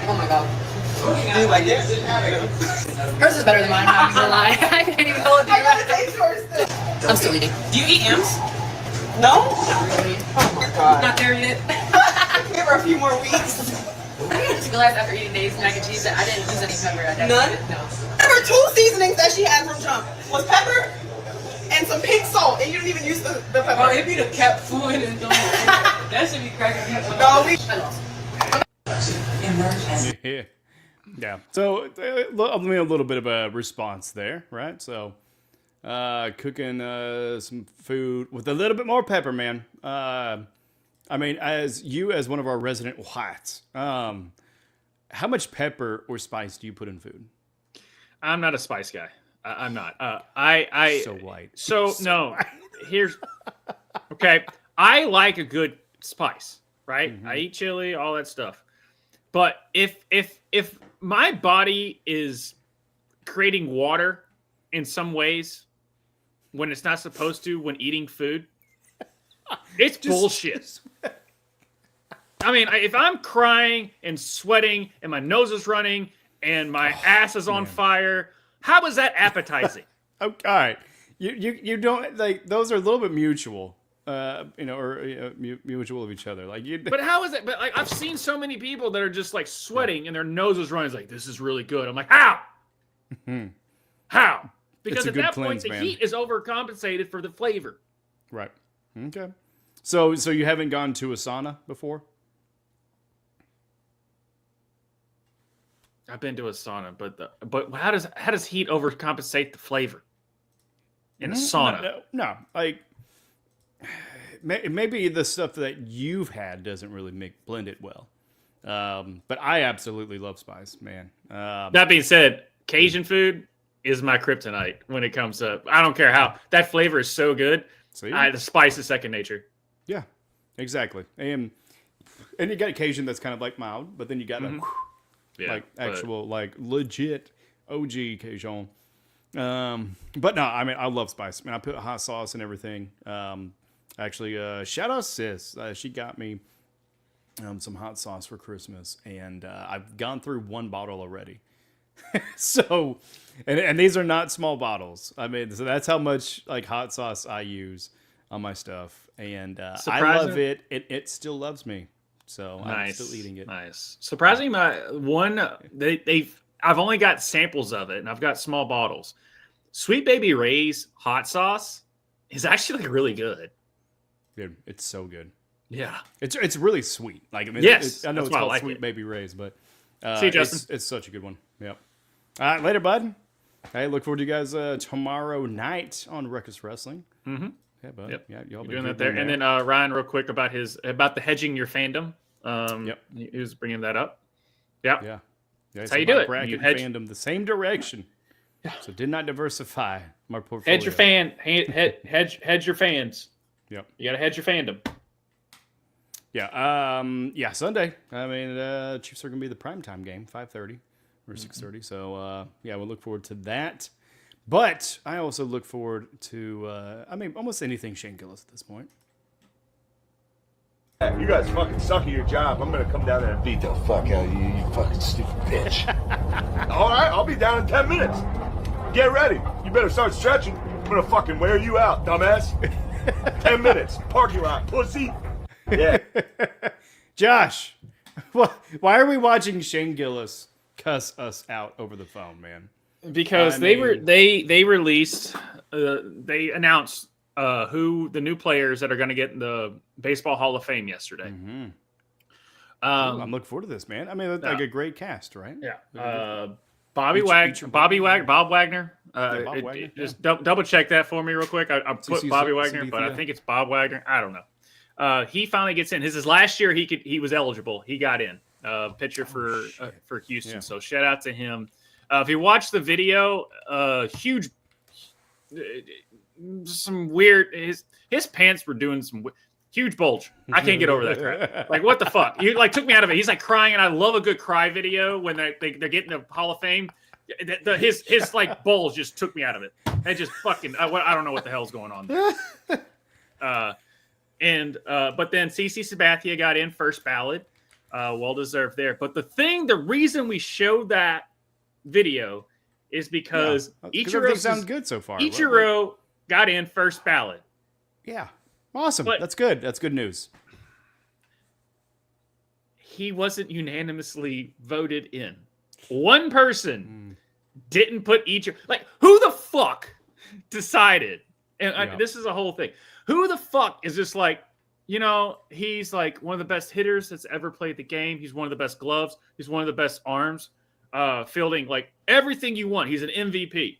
Oh my god. Do you like it? Hers is better than mine, I'm not gonna lie. I can't even hold it. I gotta taste yours still. I'm still eating. Do you eat yams? No? Not really. Oh my god. Not there yet. Give her a few more weeks. I think I just realized after eating Dave's mac and cheese that I didn't use any pepper. None? No. Her 2 seasonings that she had from Trump was pepper, and some pink salt, and you don't even use the pepper. Oh, it'd be the cap food and don't. That should be cracking me up. No, we. Yeah. So, a little bit of a response there, right? So, cooking some food with a little bit more pepper, man. I mean, as one of our resident whites, how much pepper or spice do you put in food? I'm not a spice guy. I'm not. So white. So no. Here's okay. I like a good spice, right? Mm-hmm. I eat chili, all that stuff. But if my body is creating water in some ways when it's not supposed to when eating food, it's bullshit. I mean, if I'm crying and sweating and my nose is running and my ass is on fire, how is that appetizing? Oh, all right. You don't like those are a little bit mutual. Mutual of each other. Like you. But how is it? But like I've seen so many people that are just like sweating and their nose is running. It's like, this is really good. I'm like, how? How? Because at that point, the heat is overcompensated for the flavor. Right. Okay. So you haven't gone to a sauna before? I've been to a sauna, but how does heat overcompensate the flavor in a sauna? No. Like maybe the stuff that you've had doesn't really blend it well. But I absolutely love spice, man. That being said, Cajun food is my kryptonite when it comes to. I don't care how that flavor is so good. The spice is second nature. Yeah, exactly. And you got Cajun that's kind of like mild, but then you got actual like legit OG Cajun. But no, I mean I love spice. Man, I put hot sauce and everything. Actually, shout out sis. She got me some hot sauce for Christmas, and I've gone through one bottle already. So, and these are not small bottles. I mean, so that's how much like hot sauce I use on my stuff, and I love it. It still loves me. So I'm still eating it. Nice. Surprisingly, I've only got samples of it, and I've got small bottles. Sweet Baby Ray's hot sauce is actually like really good. Dude, it's so good. Yeah, it's really sweet. Like I mean, I know it's called Sweet Baby Ray's, but see you, Justin. It's such a good one. Yep. All right, later, bud. Hey, look forward to you guys tomorrow night on Ruckus Wrestling. Mm-hmm. Yeah, bud. Yep. Yeah, y'all doing that there. And then Ryan, real quick about the hedging your fandom. He was bringing that up. Yep. Yeah. That's how you do it. You hedge fandom the same direction. Yeah. So did not diversify my portfolio. Hedge your hedge your fans. Yep. You got to hedge your fandom. Yeah. Sunday. I mean, Chiefs are going to be the primetime game, 5:30 or 6:30. So, we'll look forward to that. But I also look forward to, almost anything Shane Gillis at this point. You guys fucking suck at your job. I'm going to come down there and beat the fuck out of you, you fucking stupid bitch. All right, I'll be down in 10 minutes. Get ready. You better start stretching. I'm going to fucking wear you out, dumbass. 10 minutes. Parking lot, pussy. Yeah. Josh, why are we watching Shane Gillis cuss us out over the phone, man? Because they released, they announced who the new players that are going to get in the Baseball Hall of Fame yesterday. Mm-hmm. I'm looking forward to this, man. I mean, it's like a great cast, right? Yeah. Bob Wagner. Just double check that for me real quick. I put Bobby Wagner, but I think it's Bob Wagner. I don't know. He finally gets in. This is last year. He was eligible. He got in. Pitcher for Houston. Yeah. So shout out to him. If you watch the video, huge, some weird. His pants were doing some huge bulge. I can't get over that crap. Like what the fuck? You like took me out of it. He's like crying, and I love a good cry video when they're getting the Hall of Fame. His like bulge just took me out of it. It just fucking. I don't know what the hell's going on there. But then CC Sabathia got in first ballot. Well deserved there. But the reason we showed that video is because Ichiro sounds good so far. Ichiro got in first ballot. Yeah. Awesome. That's good. That's good news. He wasn't unanimously voted in. One person didn't put Ichiro. Like, who the fuck decided And this is a whole thing. Who the fuck is just like, he's like one of the best hitters that's ever played the game. He's one of the best gloves. He's one of the best arms, fielding, like everything you want. He's an MVP.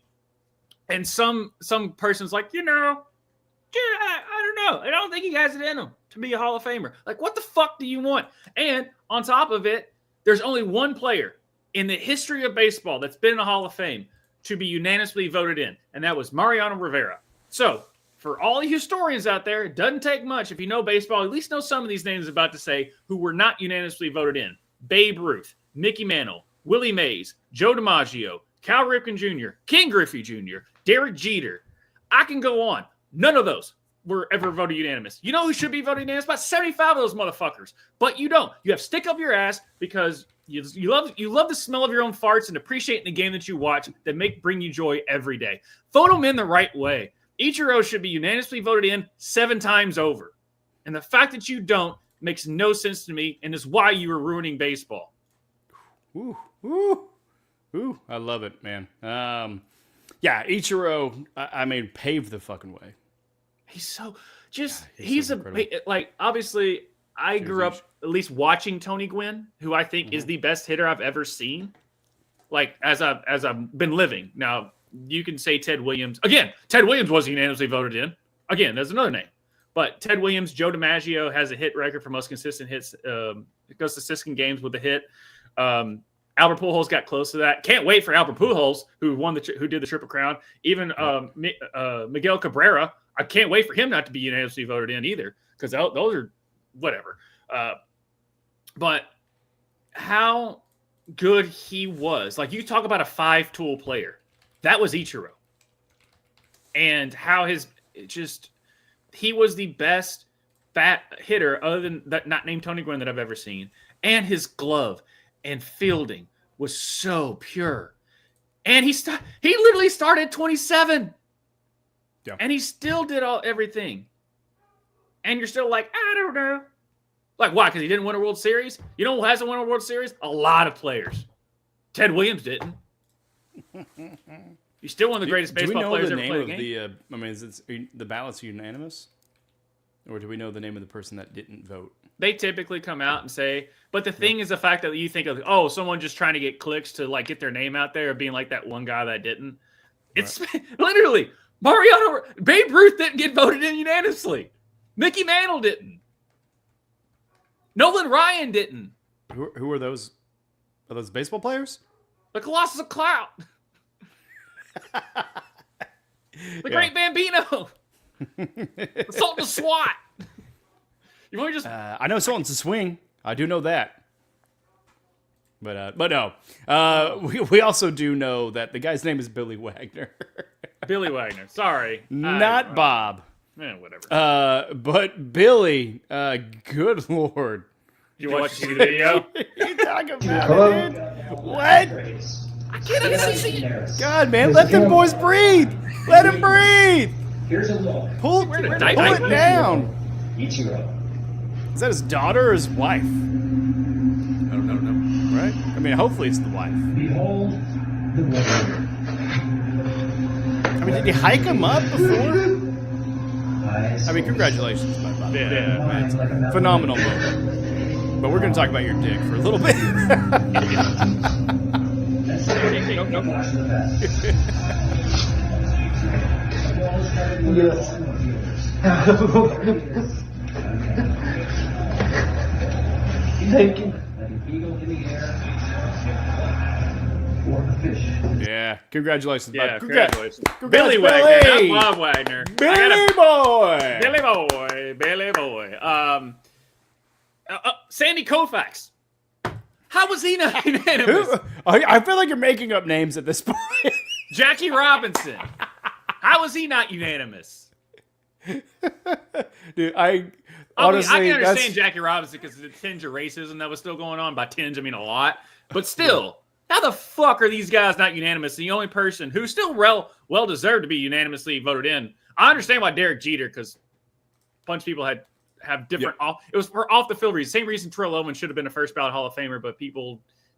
And some person's like, I don't know. I don't think he has it in him to be a Hall of Famer. Like, what the fuck do you want? And on top of it, there's only one player in the history of baseball that's been in a Hall of Fame to be unanimously voted in, and that was Mariano Rivera. So, for all the historians out there, it doesn't take much. If you know baseball, at least know some of these names I'm about to say who were not unanimously voted in. Babe Ruth, Mickey Mantle, Willie Mays, Joe DiMaggio, Cal Ripken Jr., Ken Griffey Jr., Derek Jeter. I can go on. None of those were ever voted unanimous. You know who should be voted unanimous? About 75 of those motherfuckers. But you don't. You have stick up your ass because you love the smell of your own farts and appreciating the game that you watch that bring you joy every day. Vote them in the right way. Ichiro should be unanimously voted in 7 times over. And the fact that you don't makes no sense to me and is why you are ruining baseball. Ooh, I love it, man. Ichiro, paved the fucking way. He's so obviously I grew up at least watching Tony Gwynn, who I think is the best hitter I've ever seen. Like as I've been living. Now you can say Ted Williams. Again, Ted Williams was unanimously voted in. Again, there's another name. But Ted Williams, Joe DiMaggio has a hit record for most consistent hits. It goes to 16 games with a hit. Albert Pujols got close to that. Can't wait for Albert Pujols, who did the Triple Crown. Even Miguel Cabrera. I can't wait for him not to be unanimously voted in either, because those are whatever. But how good he was. Like, you talk about a 5-tool player. That was Ichiro. And how he was the best bat hitter other than that, not named Tony Gwynn, that I've ever seen. And his glove and fielding was so pure. And he literally started at 27. Yeah. And he still did everything. And you're still like, I don't know. Like, why? Because he didn't win a World Series? You know who hasn't won a World Series? A lot of players. Ted Williams didn't. He's still one of the greatest baseball players ever played the game. Is the ballots unanimous? Or do we know the name of the person that didn't vote? They typically come out and say, but the thing is the fact that you think of, someone just trying to get clicks to like get their name out there, being like that one guy that didn't. It's literally Babe Ruth didn't get voted in unanimously. Mickey Mantle didn't. Nolan Ryan didn't. Who are those? Are those baseball players? The Colossus of Clout. The Great Bambino. The Sultan of SWAT. You want me just? I know Sultan's a swing. I do know that. But no. We also do know that the guy's name is Billy Wagner. Billy Wagner. Sorry. Not Bob. Whatever. But Billy, good Lord. You watch the video? You talking about it, dude? What? I can't understand. God, man, let them boys breathe. Let him breathe. Here's a look. Pull it down. Ichiro. Is that his daughter or his wife? I don't know. Right? I mean, hopefully it's the wife. Behold the warrior. I mean, did you hike him up before? I mean, congratulations, by the way. Yeah. It's a phenomenal moment. But we're going to talk about your dick for a little bit. Thank you. Like an eagle in the air. Or a fish. Yeah, congratulations. Yeah, bud. congratulations. Billy Wagner, not Bob Wagner. Billy boy. Billy boy. Sandy Koufax. How was he not unanimous? I feel like you're making up names at this point. Jackie Robinson. How was he not unanimous? Dude, honestly, I can understand Jackie Robinson because of the tinge of racism that was still going on. By tinge, I mean a lot. But still, how the fuck are these guys not unanimous? The only person who's still well deserved to be unanimously voted in. I understand why Derek Jeter, because a bunch of people have different it was for off the field reasons. Same reason Terrell Owens should have been a first ballot Hall of Famer, but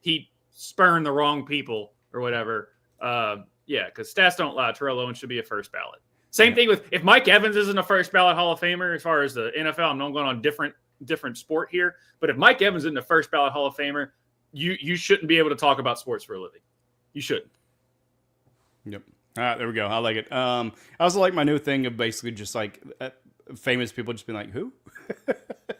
he spurned the wrong people or whatever. Because stats don't lie. Terrell Owens should be a first ballot. Same thing with if Mike Evans isn't a first ballot Hall of Famer as far as the NFL. I'm not going on different sport here, but if Mike Evans isn't a first ballot Hall of Famer, you shouldn't be able to talk about sports for a living. You shouldn't. Yep. All right, there we go. I like it. I also like my new thing of basically just like famous people just being like, who?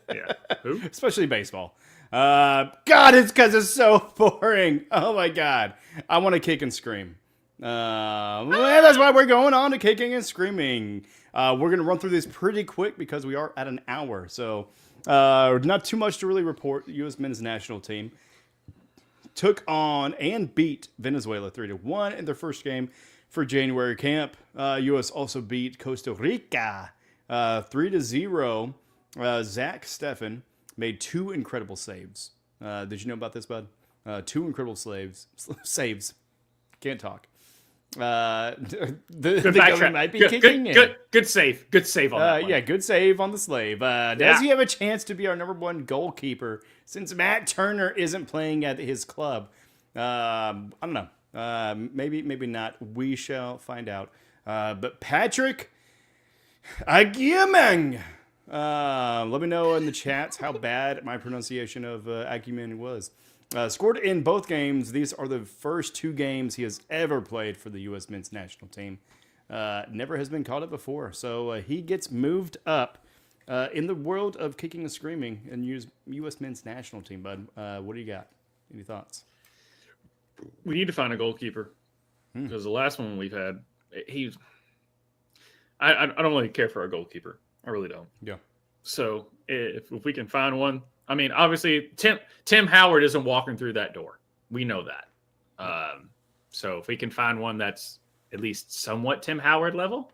Yeah, who? Especially baseball. God, it's because it's so boring. Oh my God, I want to kick and scream. Well, that's why we're going on to kicking and screaming. We're gonna run through this pretty quick because we are at an hour, so not too much to really report. The U.S. men's national team took on and beat Venezuela 3-1 in their first game for January camp. U.S. also beat Costa Rica 3-0. Zach Steffen made 2 incredible saves. Did you know about this, bud? 2 incredible saves. Can't talk. The Govin might be kicking in. Good save. Good save on that one. Yeah, good save on the slave. Does he have a chance to be our number 1 goalkeeper since Matt Turner isn't playing at his club? I don't know. Maybe not. We shall find out. But Patrick Aguiman. Let me know in the chats how bad my pronunciation of Aguiman was. Scored in both games. These are the first 2 games he has ever played for the U.S. men's national team. Never has been called up before. So he gets moved up in the world of kicking and screaming and U.S. men's national team, bud. What do you got? Any thoughts? We need to find a goalkeeper because the last one we've had, I don't really care for a goalkeeper. I really don't. Yeah. So if we can find one, I mean, obviously Tim Howard isn't walking through that door. We know that. So if we can find one that's at least somewhat Tim Howard level,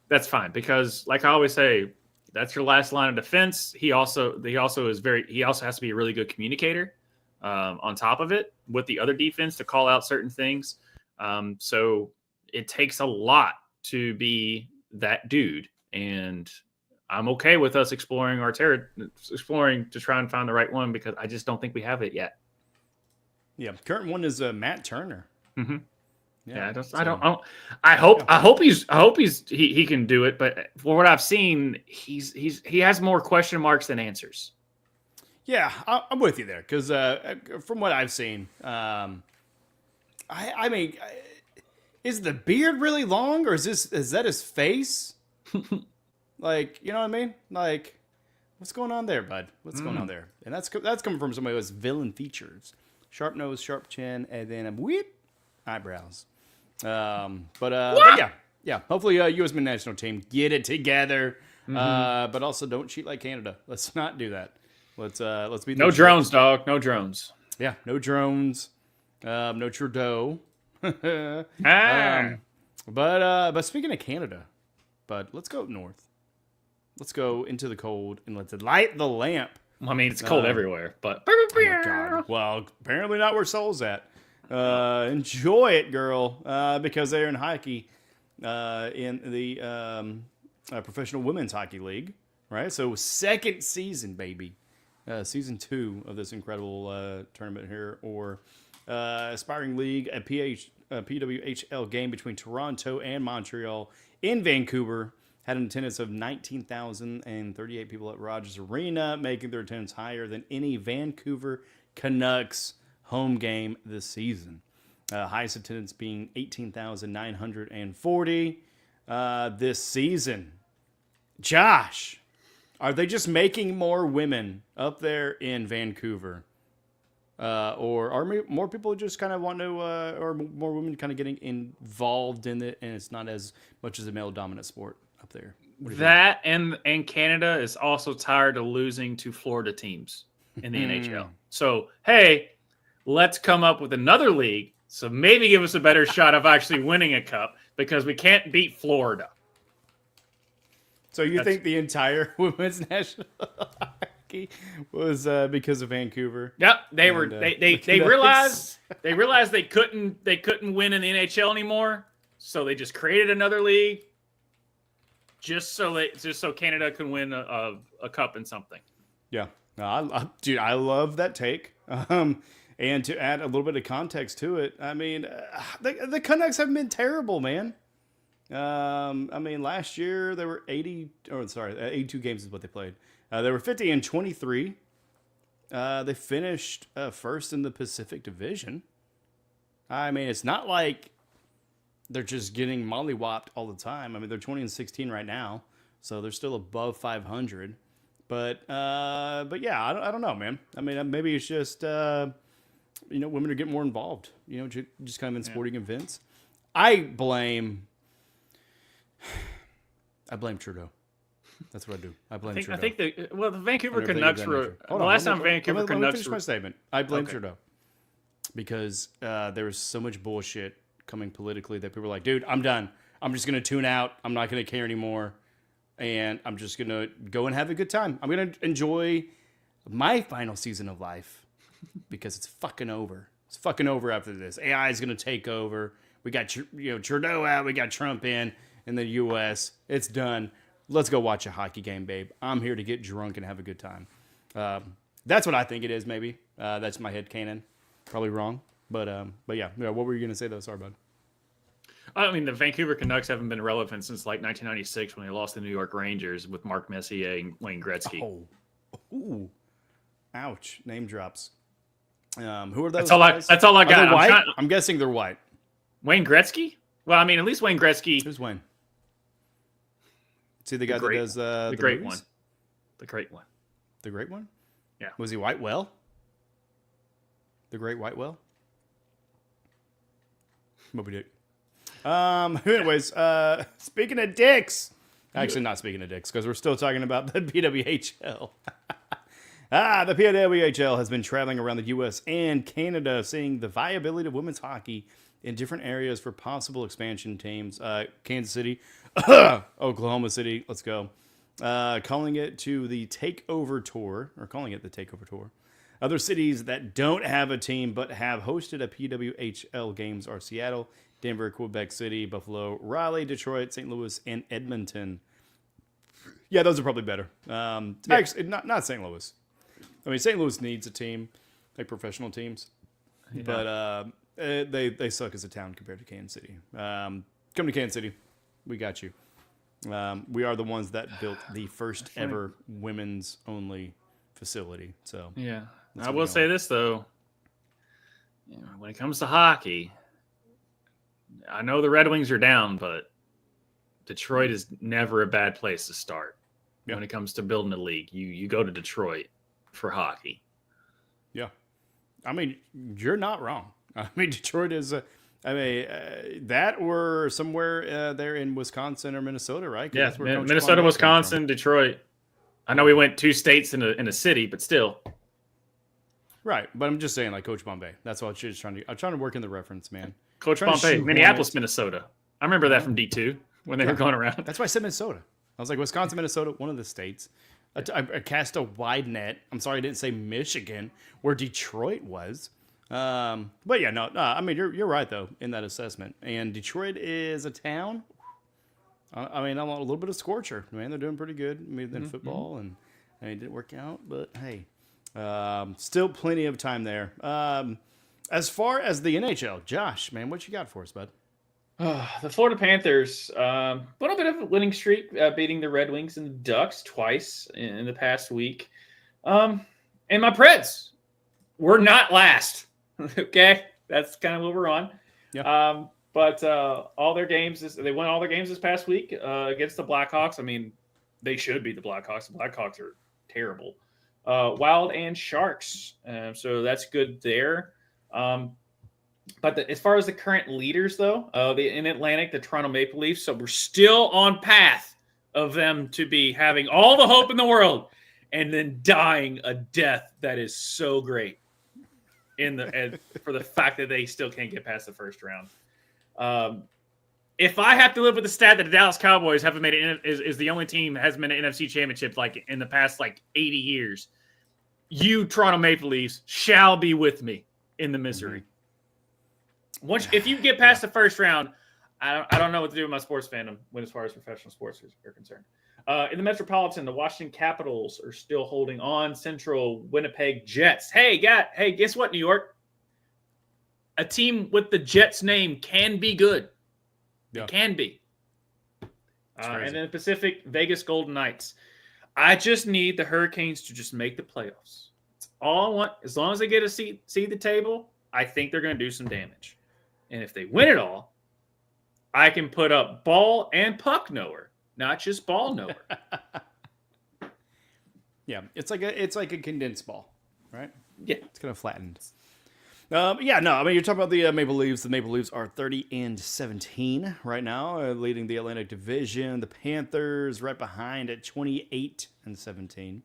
that's fine. Because like I always say, that's your last line of defense. He also has to be a really good communicator on top of it with the other defense to call out certain things. So it takes a lot to be that dude. And I'm okay with us exploring exploring to try and find the right one because I just don't think we have it yet. Yeah, current one is Matt Turner. Mm-hmm. Yeah, I hope he can do it, but for what I've seen, he has more question marks than answers. Yeah, I'm with you there because from what I've seen, I mean, is the beard really long or is that his face? Like, you know what I mean? Like, what's going on there, bud? What's going on there? And that's coming from somebody who has villain features. Sharp nose, sharp chin, and then eyebrows. But yeah. Hopefully, U.S. men's national team get it together. But also don't cheat like Canada. Let's not do that. Let's be no drones, dog. No drones. Yeah, no drones. No Trudeau. But speaking of Canada, bud, let's go up north. Let's go into the cold and let's light the lamp. I mean, it's cold everywhere, but oh my God. Well, apparently not where Soul's at. Enjoy it, girl, because they're in hockey in the Professional Women's Hockey League, right? So second season, baby. Season 2 of this incredible tournament here, or aspiring league, a PWHL game between Toronto and Montreal in Vancouver. Had an attendance of 19,038 people at Rogers Arena, making their attendance higher than any Vancouver Canucks home game this season. Highest attendance being 18,940 this season. Josh, are they just making more women up there in Vancouver? Or are more people just kind of want to, or more women kind of getting involved in it, and it's not as much as a male-dominant sport up there? That and Canada is also tired of losing to Florida teams in the NHL. So, hey, let's come up with another league. So maybe give us a better shot of actually winning a cup because we can't beat Florida. So you think the entire women's national hockey was because of Vancouver? Yep, they realized they couldn't win in the NHL anymore, so they just created another league just so Canada can win a cup in something. Yeah, dude, I love that take. And to add a little bit of context to it, I mean, the Canucks have been terrible, man. I mean, last year there were 82 games is what they played. They were 50-23. They finished first in the Pacific Division. I mean, it's not like they're just getting mollywopped all the time. I mean, they're 20-16 right now, so they're still above 500. But yeah, I don't know, man. I mean, maybe it's just women are getting more involved. Just kind of in sporting events. I blame Trudeau. That's what I do. I blame Trudeau. I think the Vancouver Canucks were the last time Vancouver Canucks. Let me finish my statement. I blame Trudeau because there was so much bullshit coming politically that people were like, dude, I'm done. I'm just gonna tune out. I'm not gonna care anymore, and I'm just gonna go and have a good time. I'm gonna enjoy my final season of life because it's fucking over. It's fucking over after this. AI is gonna take over. We got Trudeau out. We got Trump in the U.S. It's done. Let's go watch a hockey game, babe. I'm here to get drunk and have a good time. That's what I think it is, maybe. That's my headcanon. Probably wrong. But yeah. What were you going to say, though? Sorry, bud. I mean, the Vancouver Canucks haven't been relevant since like 1996 when they lost the New York Rangers with Mark Messier and Wayne Gretzky. Oh. Ooh. Ouch. Name drops. Who are those That's all I got. Are they white? I'm guessing they're white. Wayne Gretzky? Well, I mean, at least Wayne Gretzky. Who's Wayne? See the guy that does the great one. The great one. The great one? Yeah. Was he White Whale? The great White Whale? Moby Dick. Anyways, speaking of dicks. Actually, not speaking of dicks, because we're still talking about the PWHL. The PWHL has been traveling around the U.S. and Canada, seeing the viability of women's hockey in different areas for possible expansion teams. Kansas City, Oklahoma City, let's go. Calling it the Takeover Tour. Other cities that don't have a team but have hosted a PWHL games are Seattle, Denver, Quebec City, Buffalo, Raleigh, Detroit, St. Louis, and Edmonton. Yeah, those are probably better. Actually, not St. Louis. I mean, St. Louis needs a team, like professional teams. Yeah. But they suck as a town compared to Kansas City. Come to Kansas City. We got you. We are the ones that built the first ever women's only facility. So yeah, I will say this though. When it comes to hockey, I know the Red Wings are down, but Detroit is never a bad place to start. Yep. When it comes to building a league, you go to Detroit for hockey. Yeah, I mean you're not wrong. I mean Detroit is that or somewhere there in Wisconsin or Minnesota, right? Yeah, Minnesota, Wisconsin, Detroit. I know we went 2 states in a city, but still. Right, but I'm just saying, like Coach Bombay. That's all I'm trying to work in the reference, man. Coach Bombay, Minneapolis, Minnesota. I remember that from D2 when they were going around. That's why I said Minnesota. I was like, Wisconsin, Minnesota, one of the states. I cast a wide net. I'm sorry I didn't say Michigan, where Detroit was. But yeah, no. I mean, you're right though in that assessment. And Detroit is a town. I mean, I'm a little bit of scorcher. Man, they're doing pretty good. I mean, in football, and it didn't work out. But hey, still plenty of time there. As far as the NHL, Josh, man, what you got for us, bud? The Florida Panthers, a little bit of a winning streak, beating the Red Wings and the Ducks twice in the past week. And my Preds, we're not last. Okay, that's kind of what we're on. Yeah. But all their games, they won all their games this past week against the Blackhawks. I mean, they should be the Blackhawks. The Blackhawks are terrible. Wild and Sharks, so that's good there. But as far as the current leaders, though, in Atlantic, the Toronto Maple Leafs, so we're still on path of them to be having all the hope in the world and then dying a death that is so great for the fact that they still can't get past the first round. If I have to live with the stat that the Dallas Cowboys haven't made it is the only team that hasn't been an NFC championship like in the past 80 years, you Toronto Maple Leafs shall be with me in the misery. If you get past the first round, I don't know what to do with my sports fandom as far as professional sports are concerned. In the Metropolitan, the Washington Capitals are still holding on. Central Winnipeg Jets. Hey, guess what, New York? A team with the Jets name can be good. Yeah. It can be. And then Pacific, Vegas Golden Knights. I just need the Hurricanes to just make the playoffs. That's all I want. As long as they get a seat the table, I think they're going to do some damage. And if they win it all, I can put up ball and puck knower, not just ball knower. Yeah, it's like a condensed ball, right? Yeah, it's kind of flattened. Yeah, no, I mean, you're talking about the Maple Leafs. The Maple Leafs are 30-17 right now, leading the Atlantic Division. The Panthers right behind at 28-17,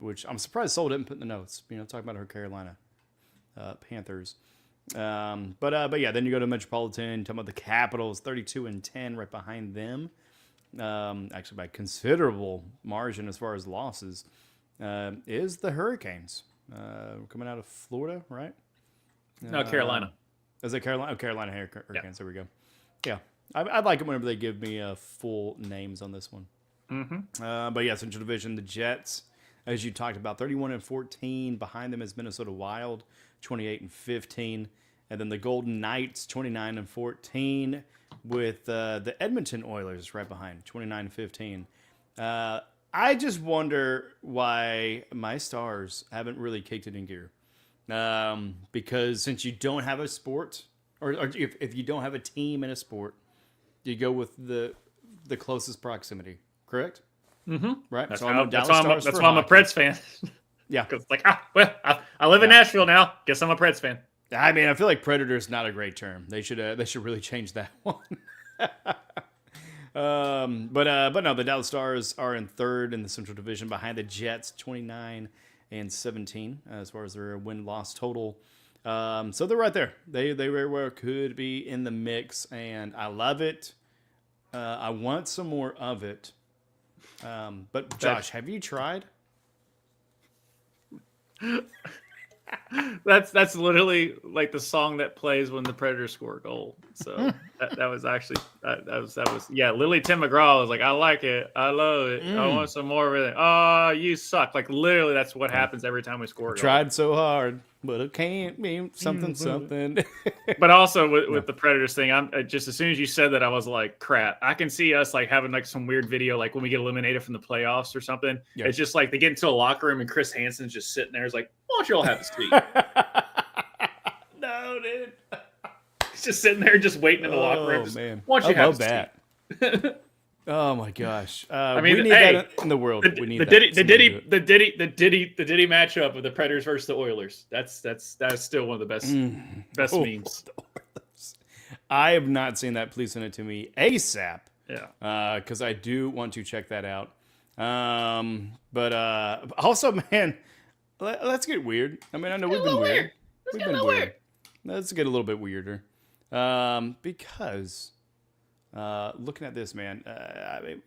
which I'm surprised Sol didn't put in the notes. Talking about her Carolina Panthers. But yeah, then you go to Metropolitan, talking about the Capitals, 32-10 right behind them. Actually by considerable margin as far as losses, is the Hurricanes. Coming out of Florida, right? No, Carolina. Is it Carolina? Oh, Carolina Hurricanes. Yeah. There we go. Yeah. I'd like it whenever they give me full names on this one. Mm-hmm. But yeah, Central Division, the Jets, as you talked about, 31-14. Behind them is Minnesota Wild, 28-15. And then the Golden Knights, 29-14, with the Edmonton Oilers right behind, 29-15. I just wonder why my Stars haven't really kicked it in gear. Because since you don't have a sport, or if you don't have a team in a sport, you go with the closest proximity, correct? Mm-hmm. Right? That's so why that's I'm a Preds fan. Yeah. Because it's like, I live in Nashville now. Guess I'm a Preds fan. I mean, I feel like Predator is not a great term. They should really change that one. But no, the Dallas Stars are in third in the Central Division behind the Jets, 29-17 as far as their win-loss total. So they're right there. They very well could be in the mix, and I love it. I want some more of it. But Josh, have you tried? That's literally like the song that plays when the Predators score a goal. So that was actually that was literally Tim McGraw was like, I like it, I love it, I want some more of it. Oh, you suck! Like literally, that's what happens every time we score a goal. Tried so hard, but it can't be something. But also with the Predators thing, I'm just as soon as you said that, I was like, crap. I can see us like having like some weird video, like when we get eliminated from the playoffs or something. Yeah. It's just like they get into a locker room and Chris Hansen's just sitting there. It's like, why don't you all have a seat? No, dude. He's just sitting there, just waiting in the locker room. Just, man, why don't you have that? Oh my gosh! I mean, we need that in the world. We need the Diddy matchup of the Predators versus the Oilers. That is still one of the best memes. I have not seen that. Please send it to me ASAP. Yeah. Because I do want to check that out. But also, man, let's get weird. I mean, I know we've been weird. We've been weird. Let's get a little bit weirder. Because looking at this, man, I mean,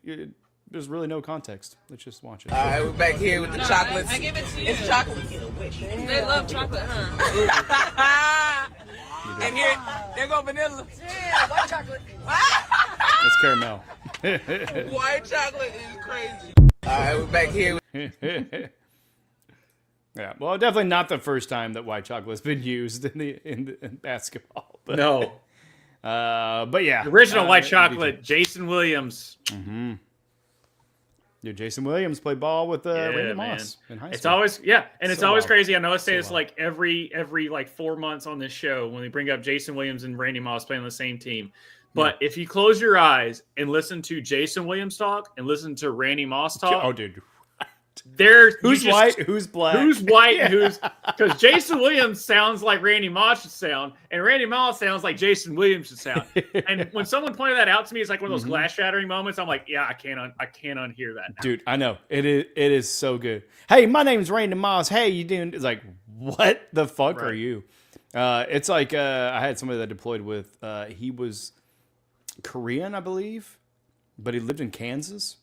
there's really no context. Let's just watch it. All right, we're back here with the chocolates. I give it to you. It's chocolate. They love chocolate, huh? And here, there go vanilla. Yeah, white chocolate. It's caramel. White chocolate is crazy. All right, we're back here. Yeah, well, definitely not the first time that white chocolate has been used in basketball. But, no. But yeah. The original white chocolate, Jason Williams. Mm-hmm. Yeah, Jason Williams played ball with Randy Moss in high school. It's always, and it's always crazy. I know I say this like every like 4 months on this show when we bring up Jason Williams and Randy Moss playing on the same team. But if you close your eyes and listen to Jason Williams talk and listen to Randy Moss talk. Oh, dude. Who's white? Who's black? Who's white? Yeah. Who's because Jason Williams sounds like Randy Moss should sound, and Randy Moss sounds like Jason Williams should sound. And when someone pointed that out to me, it's like one of those glass shattering moments. I'm like, yeah, I can't unhear that now. Dude, I know it is so good. Hey, my name's Randy Moss. Hey, you doing? It's like, what the fuck are you? It's like I had somebody that deployed with. He was Korean, I believe, but he lived in Kansas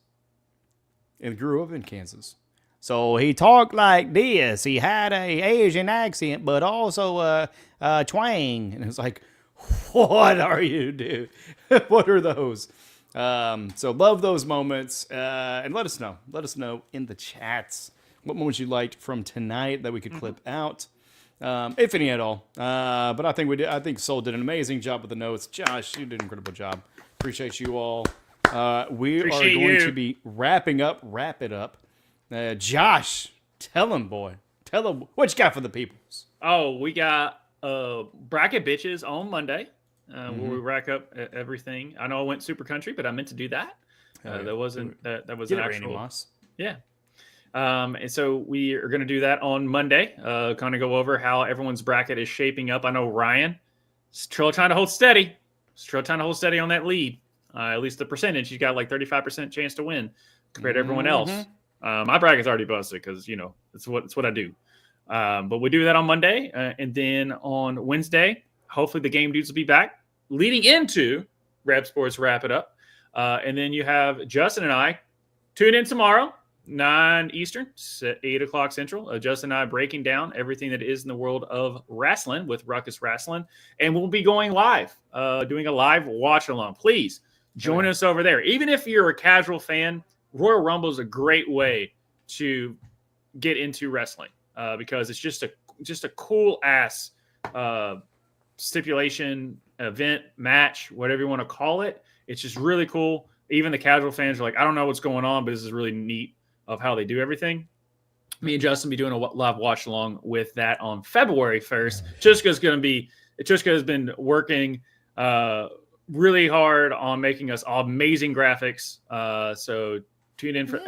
and grew up in Kansas. So he talked like this. He had a Asian accent, but also twang. And it was like, what are you, dude? What are those? So love those moments. And let us know. Let us know in the chats what moments you liked from tonight that we could clip out, if any at all. But I think we did. I think Sol did an amazing job with the notes. Josh, you did an incredible job. Appreciate you all We Appreciate are going you. to be wrap it up. Josh, tell him, boy. Tell him what you got for the peoples. Oh, we got bracket bitches on Monday. Where we rack up everything. I know I went super country, but I meant to do that. That wasn't that was an actual. Moss. Yeah. And so we are going to do that on Monday. Kind of go over how everyone's bracket is shaping up. I know Ryan is still trying to hold steady. Still trying to hold steady on that lead. At least the percentage. He's got like 35% chance to win compared to everyone else. My bracket's already busted because, you know, it's what I do. But we do that on Monday. And then on Wednesday, hopefully the game dudes will be back leading into Rev Sports Wrap It Up. And then you have Justin and I tune in tomorrow, 9 Eastern, 8 o'clock Central. Justin and I breaking down everything that is in the world of wrestling with Ruckus Wrestling. And we'll be going live, doing a live watch along. Please join us over there. Even if you're a casual fan, Royal Rumble is a great way to get into wrestling because it's just a cool ass stipulation, event, match, whatever you want to call it. It's just really cool. Even the casual fans are like, I don't know what's going on, but this is really neat of how they do everything. Me and Justin will be doing a live watch along with that on February 1st. Chushka has been working really hard on making us amazing graphics. So tune in for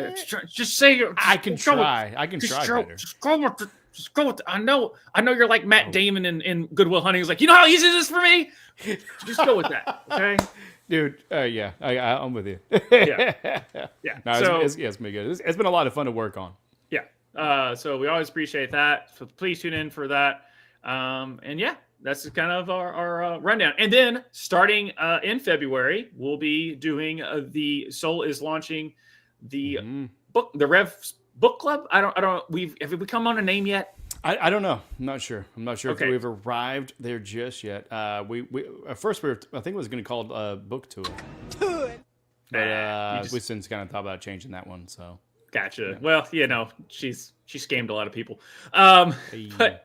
just say I can try better. Just go with I know you're like Matt Damon in Good Will Hunting. He's like, you know how easy this is for me? Just go with that, okay? Dude, yeah, I'm with you. Yeah. No, So it's been good. It's been a lot of fun to work on. Yeah. So we always appreciate that. So please tune in for that. And yeah, that's kind of our rundown. And then starting in February, we'll be doing the Soul is launching the book, the Rev Book Club. Have we come on a name yet? I don't know. I'm not sure if Okay. we've arrived there just yet. We at first I think it was going to call it book tour, but we since kind of thought about changing that one. So gotcha. Yeah. Well, you know, she scammed a lot of people. But hey,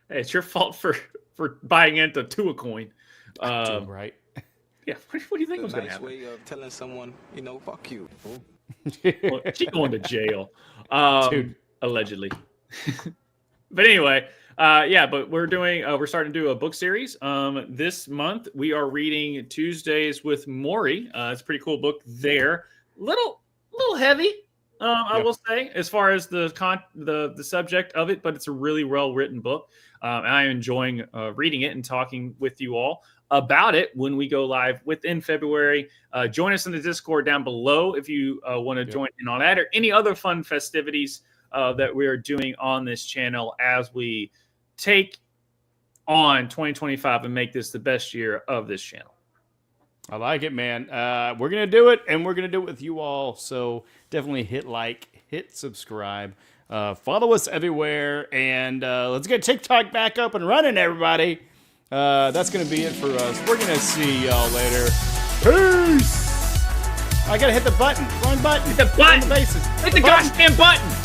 it's your fault for buying into Tua coin. Right? Yeah. What do you think was going to happen? Way of telling someone, you know, fuck you. Well, she's going to jail, Dude. allegedly. But anyway, but we're starting to do a book series. This month we are reading Tuesdays with Maury. It's a pretty cool book there. Little heavy, I will say, as far as the subject of it, but it's a really well written book. And I am enjoying reading it and talking with you all about it when we go live within February. Join us in the Discord down below if you want to join in on that or any other fun festivities that we are doing on this channel as we take on 2025 and make this the best year of this channel. I like it, man. We're going to do it, and we're going to do it with you all. So definitely hit like, hit subscribe, follow us everywhere, and let's get TikTok back up and running, everybody. That's going to be it for us. We're going to see y'all later. Peace! I got to hit the button. Wrong button. Hit the button. On the bases. Hit the goddamn button.